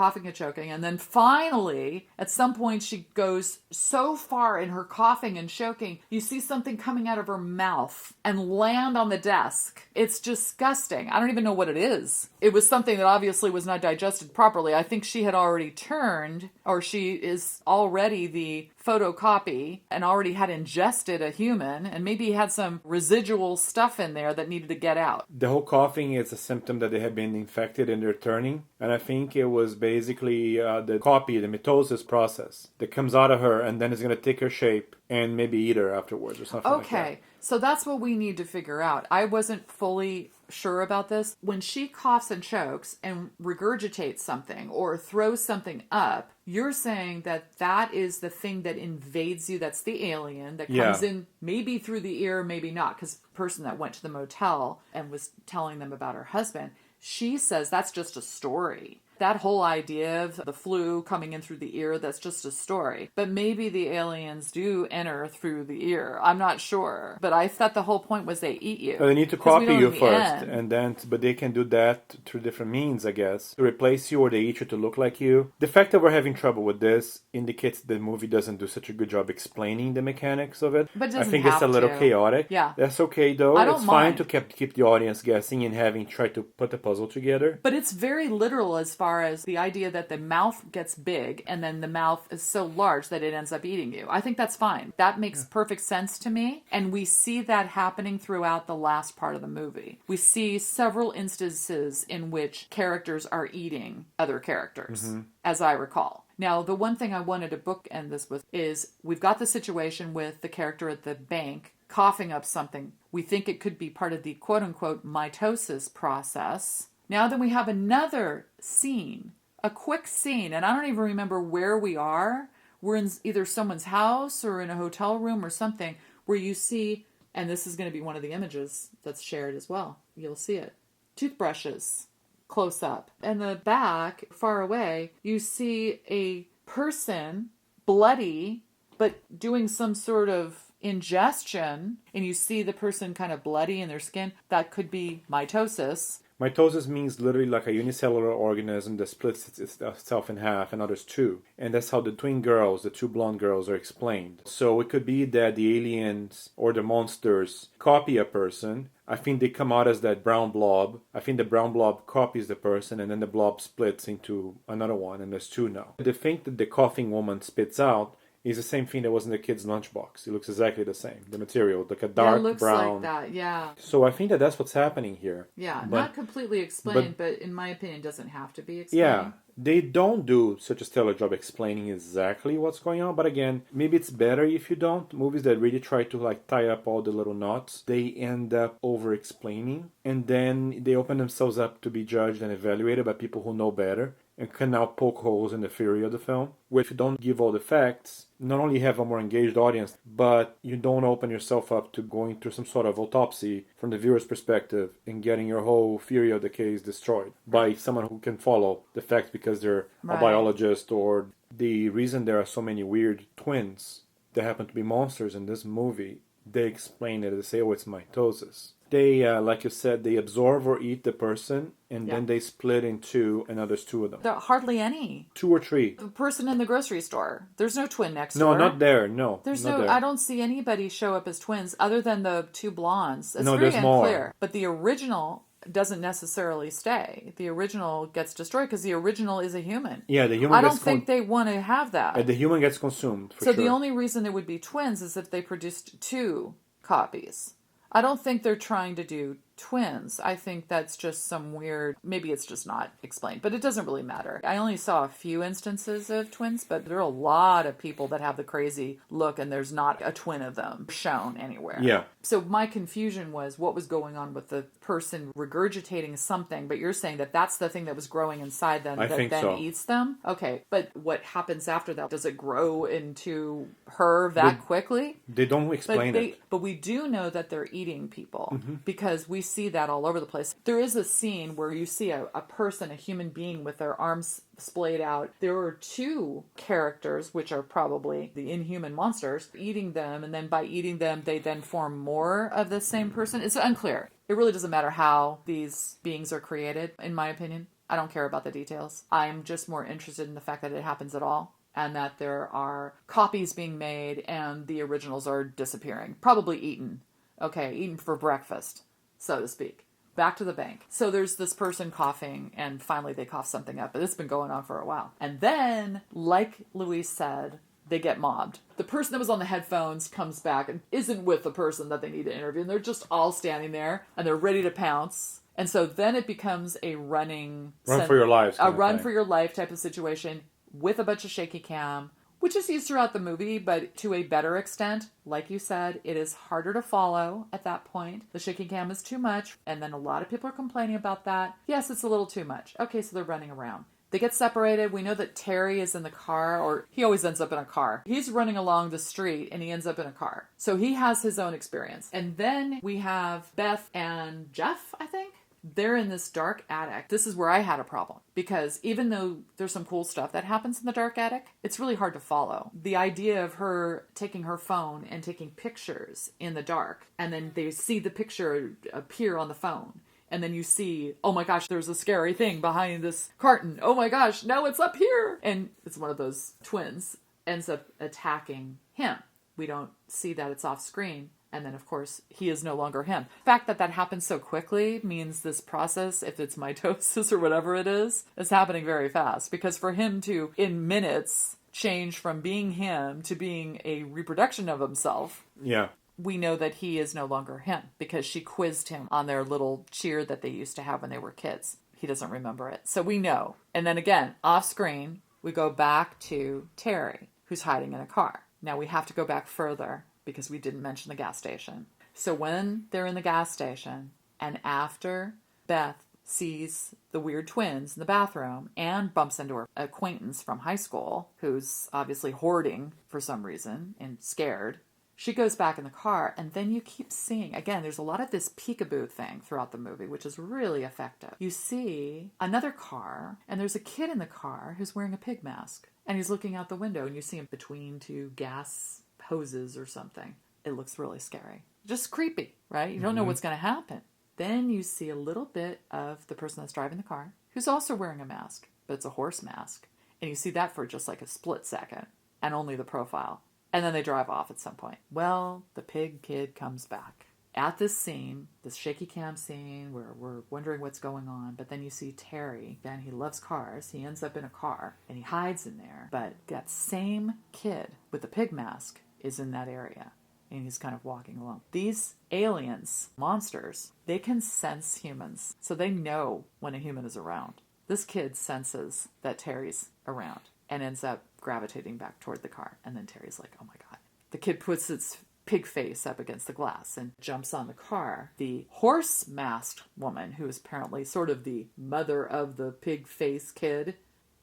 And then finally, at some point, she goes so far in her coughing and choking, you see something coming out of her mouth and land on the desk. It's disgusting. I don't even know what it is. It was something that obviously was not digested properly. I think she had already turned, or she is already the photocopy and already had ingested a human, and maybe had some residual stuff in there that needed to get out. The whole coughing is a symptom that they have been infected and they're turning. And I think it was basically the copy, the mitosis process that comes out of her, and then it's going to take her shape and maybe eat her afterwards or something like that. Okay, so that's what we need to figure out. I wasn't fully sure about this. When she coughs and chokes and regurgitates something or throws something up, you're saying that is the thing that invades you. That's the alien that comes in maybe through the ear, maybe not. Because the person that went to the motel and was telling them about her husband, she says that's just a story. That whole idea of the flu coming in through the ear, that's just a story. But maybe the aliens do enter through the ear. I'm not sure. But I thought the whole point was they eat you. They need to copy you first, and then, but they can do that through different means, I guess. To replace you, or they eat you to look like you. The fact that we're having trouble with this indicates the movie doesn't do such a good job explaining the mechanics of it. But I think it's a little chaotic. Yeah. That's okay, though. I don't It's fine mind. to keep the audience guessing and having tried to put the puzzle together. But it's very literal as far as the idea that the mouth gets big and then the mouth is so large that it ends up eating you. I think that's fine. That makes perfect sense to me. And we see that happening throughout the last part of the movie. We see several instances in which characters are eating other characters, as I recall. Now, the one thing I wanted to bookend this with is we've got the situation with the character at the bank coughing up something. We think it could be part of the quote-unquote mitosis process. Now then we have another scene, a quick scene, and I don't even remember where we are. We're in either someone's house or in a hotel room or something, where you see, and this is going to be one of the images that's shared as well. You'll see it. Toothbrushes, close up. In the back, far away, you see a person, bloody, but doing some sort of ingestion, and you see the person kind of bloody in their skin. That could be mitosis. Mitosis means literally like a unicellular organism that splits itself in half and others too. And that's how the twin girls, the two blonde girls, are explained. So it could be that the aliens or the monsters copy a person. I think they come out as that brown blob. I think the brown blob copies the person, and then the blob splits into another one, and there's two now. The thing that the coughing woman spits out is the same thing that was in the kid's lunchbox. It looks exactly the same. The material, like a dark it looks brown. like that, yeah. So I think that's what's happening here. Yeah, But- not completely explained, but in my opinion, doesn't have to be explained. Yeah, they don't do such a stellar job explaining exactly what's going on. But again, maybe it's better if you don't. Movies that really try to like tie up all the little knots, they end up over-explaining. And then they open themselves up to be judged and evaluated by people who know better and can now poke holes in the theory of the film. Where if you don't give all the facts, not only have a more engaged audience, but you don't open yourself up to going through some sort of autopsy from the viewer's perspective and getting your whole theory of the case destroyed by someone who can follow the facts because they're a biologist, or the reason there are so many weird twins that happen to be monsters in this movie. They explain it. They say, oh, it's mitosis. They, like you said, they absorb or eat the person, and then they split in two, and there's two of them. There are hardly any. 2 or 3. The person in the grocery store. There's no twin next No, door. not there. No, There's not no. there. I don't see anybody show up as twins other than the two blondes. It's No, very there's more. unclear. But the original doesn't necessarily stay. The original gets destroyed because the original is a human. Yeah, the human. I don't think they want to have that. The human gets consumed. For So sure. the only reason there would be twins is if they produced 2 copies. I don't think they're trying to do twins. I think that's just some weird, maybe it's just not explained, but it doesn't really matter. I only saw a few instances of twins, but there are a lot of people that have the crazy look and there's not a twin of them shown anywhere. Yeah. So my confusion was what was going on with the person regurgitating something, but you're saying that that's the thing that was growing inside them I that think then so. eats them? Okay, but what happens after that? Does it grow into her that quickly? They don't explain it. But we do know that they're eating people because we see that all over the place. There is a scene where you see a person, a human being with their arms splayed out. There are two characters, which are probably the inhuman monsters, eating them, and then by eating them, they then form more of the same person. It's unclear. It really doesn't matter how these beings are created, in my opinion. I don't care about the details. I'm just more interested in the fact that it happens at all, and that there are copies being made and the originals are disappearing. Probably eaten. Okay, eaten for breakfast, so to speak. Back to the bank. So there's this person coughing, and finally they cough something up, but it's been going on for a while. And then, like Louise said, they get mobbed. The person that was on the headphones comes back and isn't with the person that they need to interview, and they're just all standing there, and they're ready to pounce. And so then it becomes a run for your lives. A run for your life type of situation with a bunch of shaky cam, which is used throughout the movie, but to a better extent. Like you said, it is harder to follow at that point. The shaky cam is too much, and then a lot of people are complaining about that. Yes, it's a little too much. Okay, so they're running around. They get separated. We know that Terry is in the car, or he always ends up in a car. He's running along the street, and he ends up in a car. So he has his own experience. And then we have Beth and Jeff, I think. They're in this dark attic. This is where I had a problem, because even though there's some cool stuff that happens in the dark attic, it's really hard to follow. The idea of her taking her phone and taking pictures in the dark, and then they see the picture appear on the phone, and then you see, oh my gosh, there's a scary thing behind this carton. Oh my gosh, no, it's up here. And it's one of those twins ends up attacking him. We don't see that, it's off screen. And then, of course, he is no longer him. The fact that that happens so quickly means this process, if it's mitosis or whatever it is happening very fast. Because for him to, in minutes, change from being him to being a reproduction of himself, yeah, we know that he is no longer him, because she quizzed him on their little cheer that they used to have when they were kids. He doesn't remember it. So we know. And then again, off screen, we go back to Terry, who's hiding in a car. Now we have to go back further, because we didn't mention the gas station. So when they're in the gas station, and after Beth sees the weird twins in the bathroom and bumps into her acquaintance from high school, who's obviously hoarding for some reason and scared, she goes back in the car, and then you keep seeing, again, there's a lot of this peekaboo thing throughout the movie, which is really effective. You see another car, and there's a kid in the car who's wearing a pig mask, and he's looking out the window, and you see him between two gas hoses or something. It looks really scary. Just creepy, right? You don't know what's going to happen. Then you see a little bit of the person that's driving the car, who's also wearing a mask, but it's a horse mask. And you see that for just like a split second, and only the profile. And then they drive off at some point. Well, the pig kid comes back. At this scene, this shaky cam scene where we're wondering what's going on, but then you see Terry, and he loves cars. He ends up in a car, and he hides in there. But that same kid with the pig mask is in that area, and he's kind of walking along. These aliens, monsters, they can sense humans, so they know when a human is around. This kid senses that Terry's around and ends up gravitating back toward the car, and then Terry's like, oh my god. The kid puts its pig face up against the glass and jumps on the car. The horse-masked woman, who is apparently sort of the mother of the pig face kid,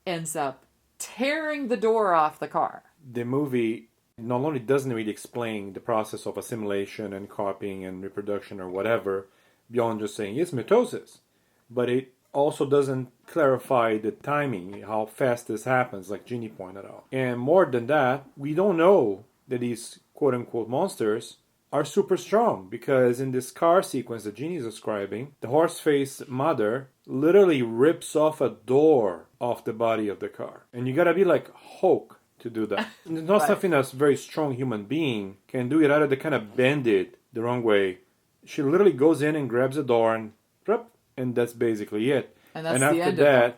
ends up tearing the door off the car. The movie not only doesn't really explain the process of assimilation and copying and reproduction or whatever, beyond just saying it's mitosis, but it also doesn't clarify the timing, how fast this happens, like Jeannie pointed out. And more than that, we don't know that these quote-unquote monsters are super strong, because in this car sequence that Jeannie is describing, the horse-faced mother literally rips off a door off the body of the car. And you gotta be like Hulk to do that. And it's not Right. something that's a very strong human being can do it. Either they kind of bend it the wrong way. She literally goes in and grabs a door and that's basically it. And that's and the after end that, of it.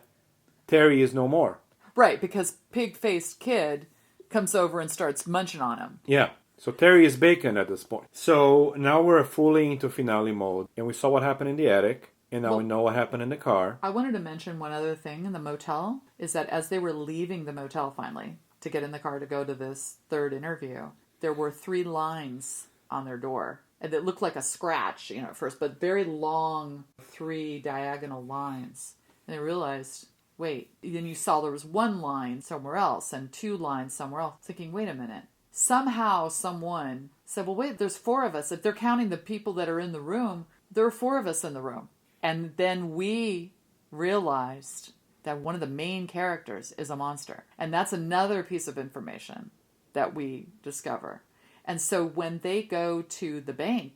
Terry is no more. Right, because pig-faced kid comes over and starts munching on him. Yeah. So Terry is bacon at this point. So now we're fully into finale mode. And we saw what happened in the attic. And now we know what happened in the car. I wanted to mention one other thing in the motel, is that as they were leaving the motel finally, to get in the car to go to this third interview, there were 3 lines on their door. And it looked like a scratch, at first, but very long 3 diagonal lines. And they realized, wait, then you saw there was 1 line somewhere else and 2 lines somewhere else. Thinking, wait a minute. Somehow someone said, well, wait, there's 4 of us. If they're counting the people that are in the room, there are 4 of us in the room. And then we realized that one of the main characters is a monster. And that's another piece of information that we discover. And so when they go to the bank,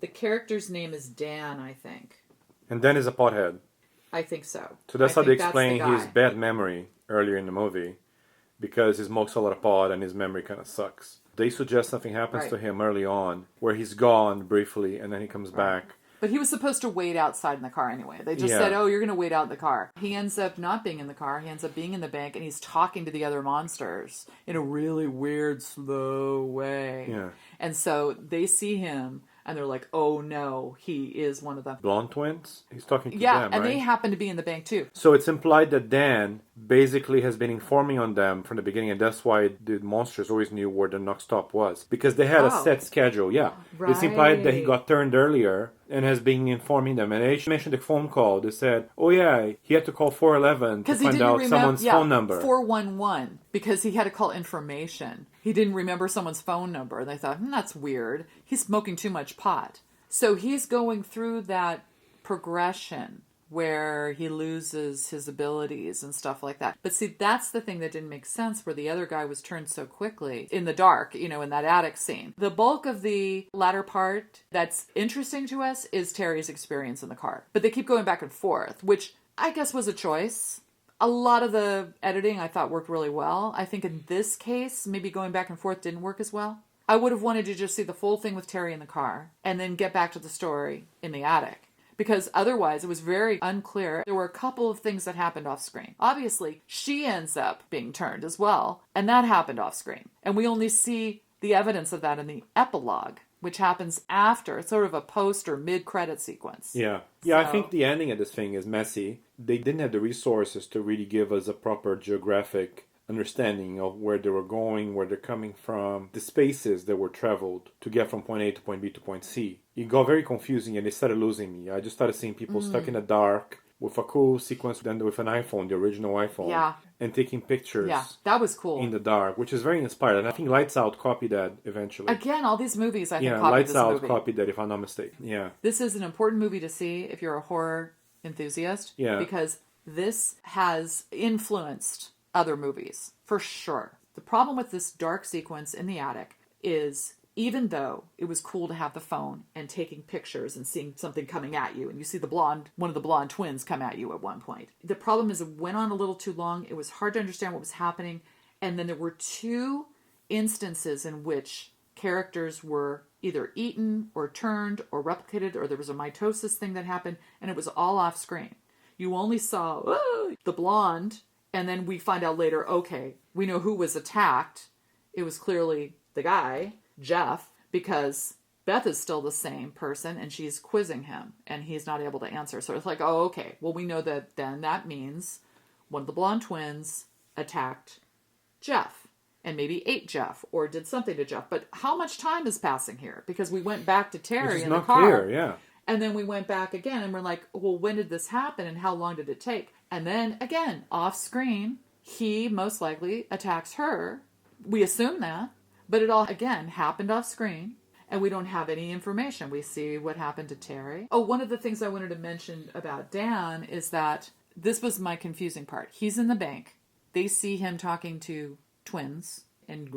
the character's name is Dan, I think. And Dan is a pothead. I think so. So that's how they explain that's the his guy. bad memory earlier in the movie. Because he smokes a lot of pot and his memory kind of sucks. They suggest something happens to him early on, where he's gone briefly and then he comes back. But he was supposed to wait outside in the car anyway. They just said, oh, you're going to wait out in the car. He ends up not being in the car. He ends up being in the bank, and he's talking to the other monsters in a really weird, slow way. Yeah. And so they see him, and they're like, oh, no, he is one of them. Blonde twins? He's talking to them, Yeah, right? and they happen to be in the bank, too. So it's implied that Dan basically has been informing on them from the beginning, and that's why the monsters always knew where the next stop was. Because they had a set schedule, yeah. Right. It's implied that he got turned earlier and has been informing them. And they mentioned the phone call. They said, oh yeah, he had to call 411 to find out someone's phone number. 411, because he had to call information. He didn't remember someone's phone number. And they thought, that's weird. He's smoking too much pot. So he's going through that progression where he loses his abilities and stuff like that. But see, that's the thing that didn't make sense, where the other guy was turned so quickly in the dark, in that attic scene. The bulk of the latter part that's interesting to us is Terry's experience in the car. But they keep going back and forth, which I guess was a choice. A lot of the editing I thought worked really well. I think in this case, maybe going back and forth didn't work as well. I would have wanted to just see the full thing with Terry in the car and then get back to the story in the attic. Because otherwise, it was very unclear. There were a couple of things that happened off screen. Obviously, she ends up being turned as well, and that happened off screen. And we only see the evidence of that in the epilogue, which happens after. It's sort of a post or mid-credit sequence. Yeah. Yeah, I think the ending of this thing is messy. They didn't have the resources to really give us a proper geographic understanding of where they were going, where they're coming from, the spaces that were traveled to get from point A to point B to point C. It got very confusing and they started losing me. I just started seeing people stuck in the dark with a cool sequence, then with an iPhone, the original iPhone, and taking pictures. Yeah, that was cool. In the dark, which is very inspired. And I think Lights Out copied that eventually. Again, all these movies, I think, copied Lights this Out movie. copied that, if I'm not mistaken. Yeah. This is an important movie to see if you're a horror enthusiast. Yeah. Because this has influenced other movies, for sure. The problem with this dark sequence in the attic is, even though it was cool to have the phone and taking pictures and seeing something coming at you, and you see one of the blonde twins come at you at one point. The problem is it went on a little too long. It was hard to understand what was happening. And then there were 2 instances in which characters were either eaten or turned or replicated, or there was a mitosis thing that happened, and it was all off screen. You only saw the blonde, and then we find out later, okay, we know who was attacked. It was clearly the guy, Jeff, because Beth is still the same person and she's quizzing him and he's not able to answer. So it's like, oh, okay, well, we know that then that means one of the blonde twins attacked Jeff and maybe ate Jeff or did something to Jeff. But how much time is passing here? Because we went back to Terry in the car. Clear, yeah. And then we went back again and we're like, well, when did this happen and how long did it take? And then again, off screen, he most likely attacks her. We assume that, but it all again happened off screen and we don't have any information. We see what happened to Terry. Oh, one of the things I wanted to mention about Dan is that this was my confusing part. He's in the bank. They see him talking to twins and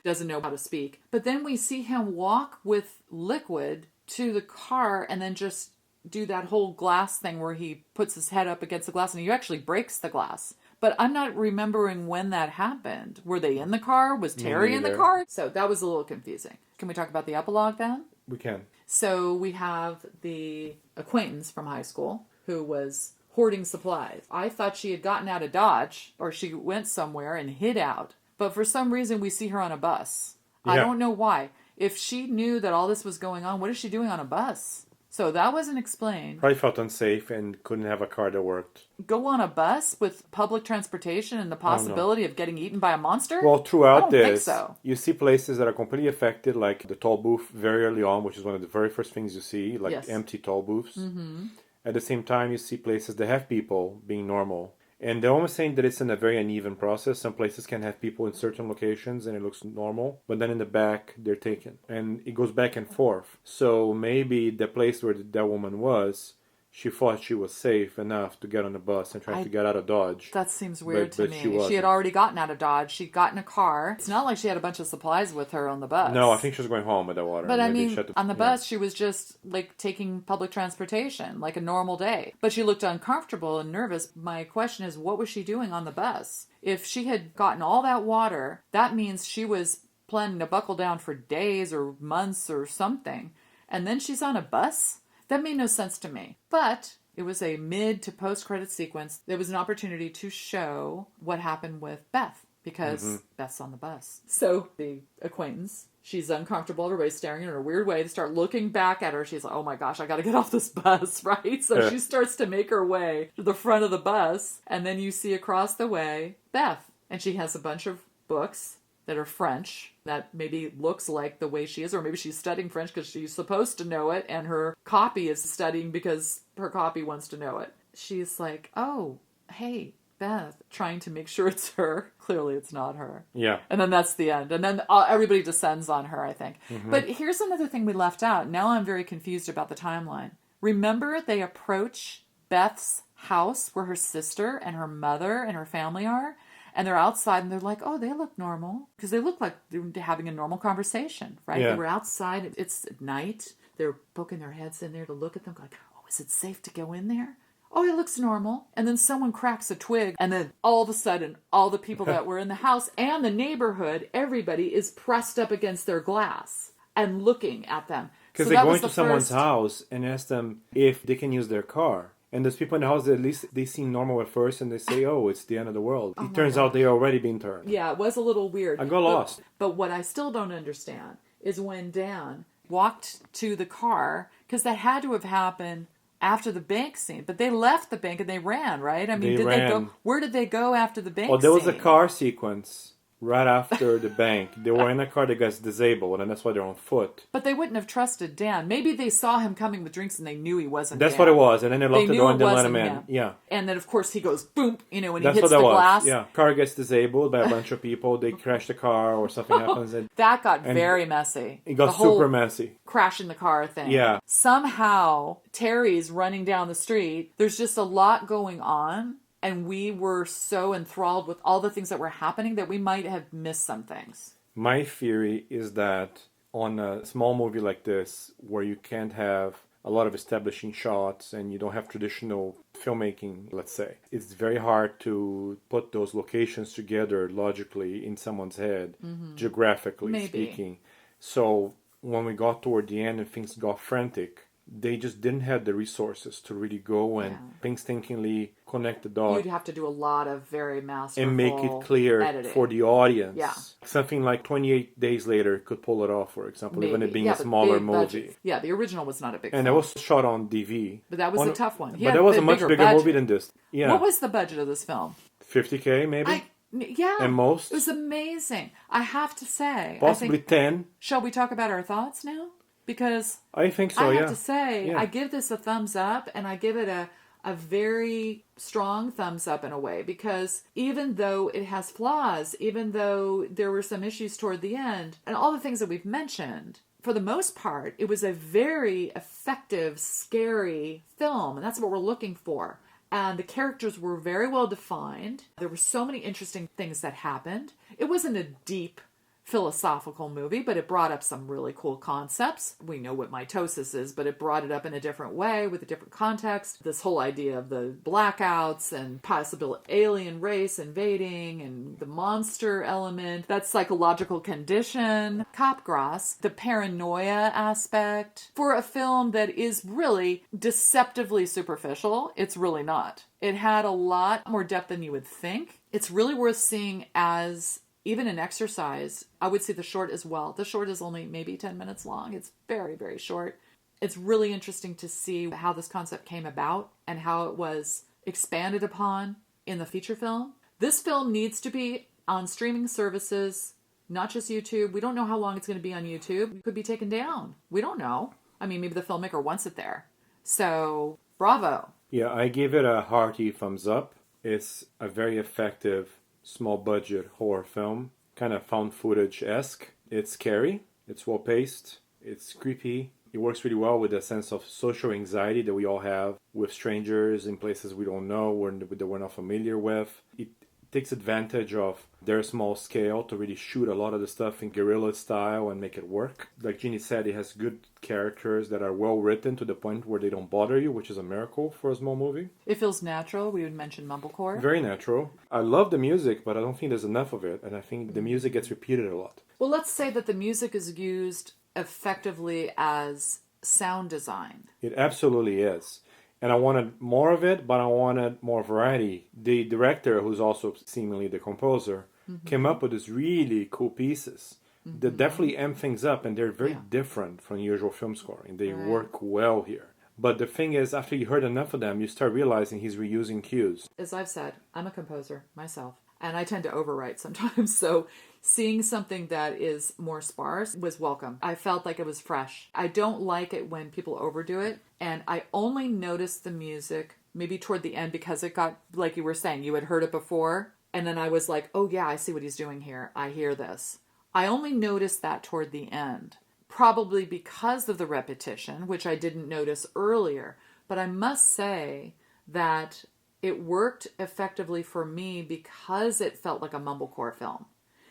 doesn't know how to speak. But then we see him walk with Liquid to the car and then just do that whole glass thing where he puts his head up against the glass and he actually breaks the glass. But I'm not remembering when that happened. Were they in the car? Was Terry in the car? So that was a little confusing. Can we talk about the epilogue then? We can. So we have the acquaintance from high school who was hoarding supplies. I thought she had gotten out of Dodge or she went somewhere and hid out. But for some reason we see her on a bus. Yeah. I don't know why. If she knew that all this was going on, what is she doing on a bus? So that wasn't explained. Probably felt unsafe and couldn't have a car that worked. Go on a bus with public transportation and the possibility of getting eaten by a monster? Well, throughout this, think so. You see places that are completely affected, like the toll booth very early on, which is one of the very first things you see, like empty toll booths. Mm-hmm. At the same time, you see places that have people being normal. And they're almost saying that it's in a very uneven process. Some places can have people in certain locations and it looks normal, but then in the back, they're taken. And it goes back and forth. So maybe the place where that woman was, she thought she was safe enough to get on the bus and try to get out of Dodge. That seems weird to me. She had already gotten out of Dodge. She'd gotten a car. It's not like she had a bunch of supplies with her on the bus. No, I think she was going home with the water. But I mean, on the bus, she was just like taking public transportation, like a normal day. But she looked uncomfortable and nervous. My question is, what was she doing on the bus? If she had gotten all that water, that means she was planning to buckle down for days or months or something. And then she's on a bus? That made no sense to me. But it was a mid to post-credit sequence. There was an opportunity to show what happened with Beth because Beth's on the bus. So the acquaintance, she's uncomfortable. Everybody's staring at her in a weird way. To start looking back at her, she's like, oh my gosh, I got to get off this bus, right? So she starts to make her way to the front of the bus. And then you see across the way Beth. And she has a bunch of books that are French, that maybe looks like the way she is, or maybe she's studying French because she's supposed to know it, and her copy is studying because her copy wants to know it. She's like, oh, hey, Beth, trying to make sure it's her. Clearly it's not her. Yeah. And then that's the end. And then everybody descends on her, I think. But here's another thing we left out. Now I'm very confused about the timeline. Remember, they approach Beth's house where her sister and her mother and her family are? And they're outside and they're like, oh, they look normal. Because they look like they're having a normal conversation, right? Yeah. They were outside. It's at night. They're poking their heads in there to look at them. Like, oh, is it safe to go in there? Oh, it looks normal. And then someone cracks a twig. And then all of a sudden, all the people that were in the house and the neighborhood, everybody is pressed up against their glass and looking at them. Because they go into someone's house and ask them if they can use their car. And there's people in the house that at least they seem normal at first and they say, oh, it's the end of the world. It turns out they're already being turned. Yeah, it was a little weird. I got lost. But what I still don't understand is when Dan walked to the car, because that had to have happened after the bank scene. But they left the bank and they ran, right? I mean, They ran. they go? Where did they go after the bank Oh, there was a scene? car sequence right after the bank. They were in a car that got disabled, and that's why they're on foot. But they wouldn't have trusted Dan. Maybe they saw him coming with drinks and they knew he wasn't That's Dan. what it was, and then they locked the door and didn't let him in. him. Yeah. And then, of course, he goes boom, when he That's hits what that the was. glass. Yeah. Car gets disabled by a bunch of people. They crash the car or something happens. And That got very messy. it got The whole super messy. crashing the car thing. Yeah. Somehow, Terry's running down the street. There's just a lot going on. And we were so enthralled with all the things that were happening that we might have missed some things. My theory is that on a small movie like this, where you can't have a lot of establishing shots and you don't have traditional filmmaking, let's say, it's very hard to put those locations together logically in someone's head, geographically speaking. So when we got toward the end and things got frantic, they just didn't have the resources to really go and painstakingly connect the dots. You'd have to do a lot of very masterful and make it clear editing for the audience. Yeah. Something like 28 Days Later could pull it off, for example, even it being a but smaller big movie. budget. Yeah, the original was not a big And film. it was shot on DV. But that was a tough one. But that was a much bigger budget. movie than this. Yeah. What was the budget of this film? $50K maybe? Yeah. At most? It was amazing. I have to say. Possibly 10. Shall we talk about our thoughts now? Because I think so, I yeah. have to say, Yeah. I give this a thumbs up, and I give it a very strong thumbs up in a way, because even though it has flaws, even though there were some issues toward the end, and all the things that we've mentioned, for the most part, it was a very effective, scary film, and that's what we're looking for. And the characters were very well defined. There were so many interesting things that happened. It wasn't a deep philosophical movie, but it brought up some really cool concepts. We know what mitosis is, but it brought it up in a different way with a different context. This whole idea of the blackouts and possible alien race invading and the monster element, that psychological condition, Capgras, the paranoia aspect. For a film that is really deceptively superficial, it's really not. It had a lot more depth than you would think. It's really worth seeing as even an exercise. I would see the short as well. The short is only maybe 10 minutes long. It's very, very short. It's really interesting to see how this concept came about and how it was expanded upon in the feature film. This film needs to be on streaming services, not just YouTube. We don't know how long it's going to be on YouTube. It could be taken down. We don't know. I mean, maybe the filmmaker wants it there. So, bravo. Yeah, I give it a hearty thumbs up. It's a very effective, small-budget horror film, kind of found footage-esque. It's scary, it's well-paced, it's creepy. It works really well with the sense of social anxiety that we all have with strangers in places we don't know or that we're not familiar with. It takes advantage of their small scale to really shoot a lot of the stuff in guerrilla style and make it work. Like Jeannie said, it has good characters that are well written to the point where they don't bother you, which is a miracle for a small movie. It feels natural. We would mention mumblecore. Very natural. I love the music, but I don't think there's enough of it, and I think the music gets repeated a lot. Well, let's say that the music is used effectively as sound design. It absolutely is. And I wanted more of it, but I wanted more variety. The director, who's also seemingly the composer, came up with these really cool pieces that definitely amp things up, and they're very different from usual film scoring. They work well here. But the thing is, after you heard enough of them, you start realizing he's reusing cues. As I've said, I'm a composer myself, and I tend to overwrite sometimes, so seeing something that is more sparse was welcome. I felt like it was fresh. I don't like it when people overdo it, and I only noticed the music maybe toward the end because it got, like you were saying, you had heard it before, and then I was like, oh yeah, I see what he's doing here. I hear this. I only noticed that toward the end, probably because of the repetition, which I didn't notice earlier. But I must say that it worked effectively for me because it felt like a mumblecore film.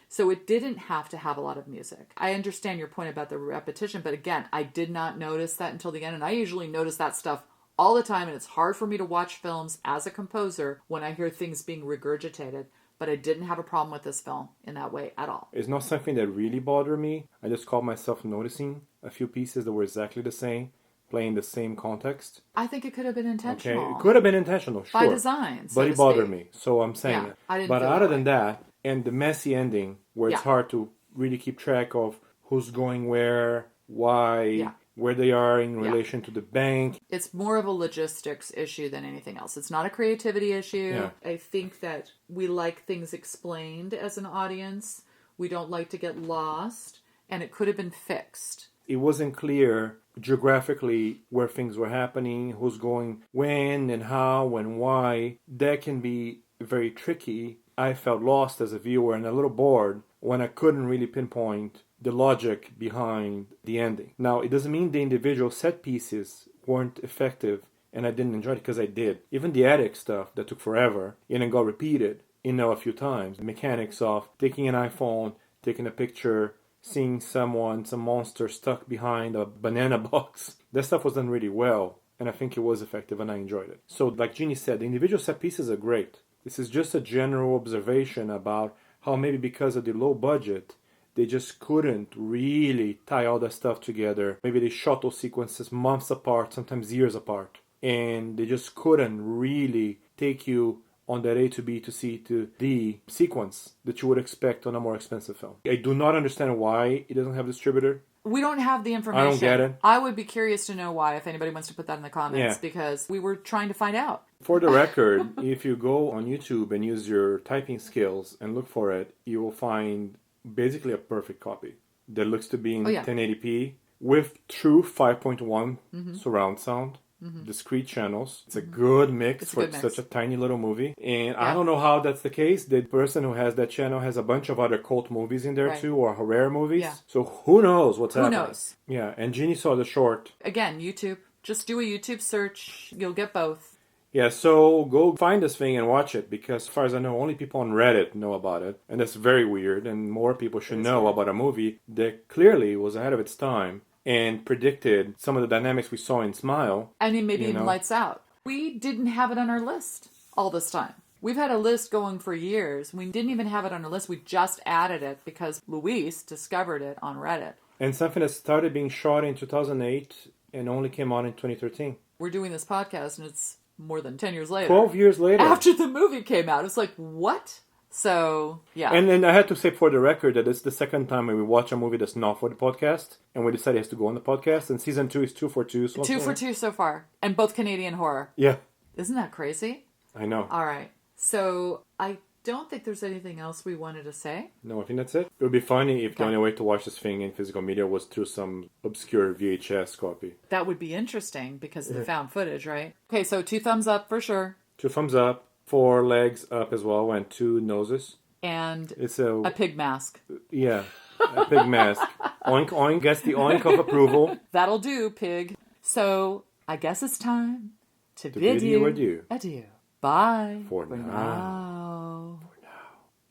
So it didn't have to have a lot of music. I understand your point about the repetition, but again, I did not notice that until the end, and I usually notice that stuff all the time, and it's hard for me to watch films as a composer when I hear things being regurgitated, but I didn't have a problem with this film in that way at all. It's not something that really bothered me. I just caught myself noticing a few pieces that were exactly the same, playing the same context. I think it could have been intentional. Okay, it could have been intentional, sure. By design, so but to it bothered speak. me, so I'm saying Yeah, it. I didn't But feel other that than that, and the messy ending, where it's hard to really keep track of who's going where, why, where they are in relation to the bank. It's more of a logistics issue than anything else. It's not a creativity issue. Yeah. I think that we like things explained as an audience. We don't like to get lost, and it could have been fixed. It wasn't clear geographically where things were happening, who's going when and how and why. That can be very tricky. I felt lost as a viewer and a little bored when I couldn't really pinpoint the logic behind the ending. Now, it doesn't mean the individual set pieces weren't effective and I didn't enjoy it, because I did. Even the attic stuff that took forever and then got repeated, a few times. The mechanics of taking an iPhone, taking a picture, seeing some monster stuck behind a banana box. That stuff was done really well, and I think it was effective and I enjoyed it. So, like Jeannie said, the individual set pieces are great. This is just a general observation about how maybe because of the low budget, they just couldn't really tie all that stuff together. Maybe they shot those sequences months apart, sometimes years apart. And they just couldn't really take you on that A to B to C to D sequence that you would expect on a more expensive film. I do not understand why it doesn't have a distributor. We don't have the information. I don't get it. I would be curious to know why, if anybody wants to put that in the comments, because we were trying to find out. For the record, if you go on YouTube and use your typing skills and look for it, you will find basically a perfect copy that looks to be in 1080p with true 5.1 surround sound. Discrete channels. It's a good mix for such a tiny little movie. And I don't know how that's the case. The person who has that channel has a bunch of other cult movies in there too, or rare movies. Yeah. So who knows what's happening? Who knows? Yeah, and Jeannie saw the short. Again, YouTube. Just do a YouTube search. You'll get both. Yeah, so go find this thing and watch it, because as far as I know, only people on Reddit know about it. And that's very weird, and more people should know about a movie that clearly was ahead of its time and predicted some of the dynamics we saw in Smile. I mean, maybe even Lights Out. We didn't have it on our list all this time. We've had a list going for years. We didn't even have it on our list. We just added it because Luis discovered it on Reddit. And something that started being shot in 2008 and only came out in 2013. We're doing this podcast and it's more than 10 years later. 12 years later. After the movie came out. It's like, what? So, yeah. And then I had to say for the record that it's the second time we watch a movie that's not for the podcast, and we decided it has to go on the podcast, and season 2 is 2 for 2. So 2 for 2 so far. And both Canadian horror. Yeah. Isn't that crazy? I know. All right. So, I don't think there's anything else we wanted to say. No, I think that's it. It would be funny if the only way to watch this thing in physical media was through some obscure VHS copy. That would be interesting because of the found footage, right? Okay, so 2 thumbs up for sure. 2 thumbs up. 4 legs up as well and 2 noses. And It's a pig mask. Yeah, a pig mask. Oink, oink, gets the oink of approval. That'll do, pig. So, I guess it's time to bid you adieu. adieu. Bye. For now.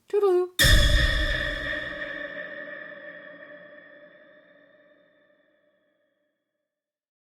Toodaloo.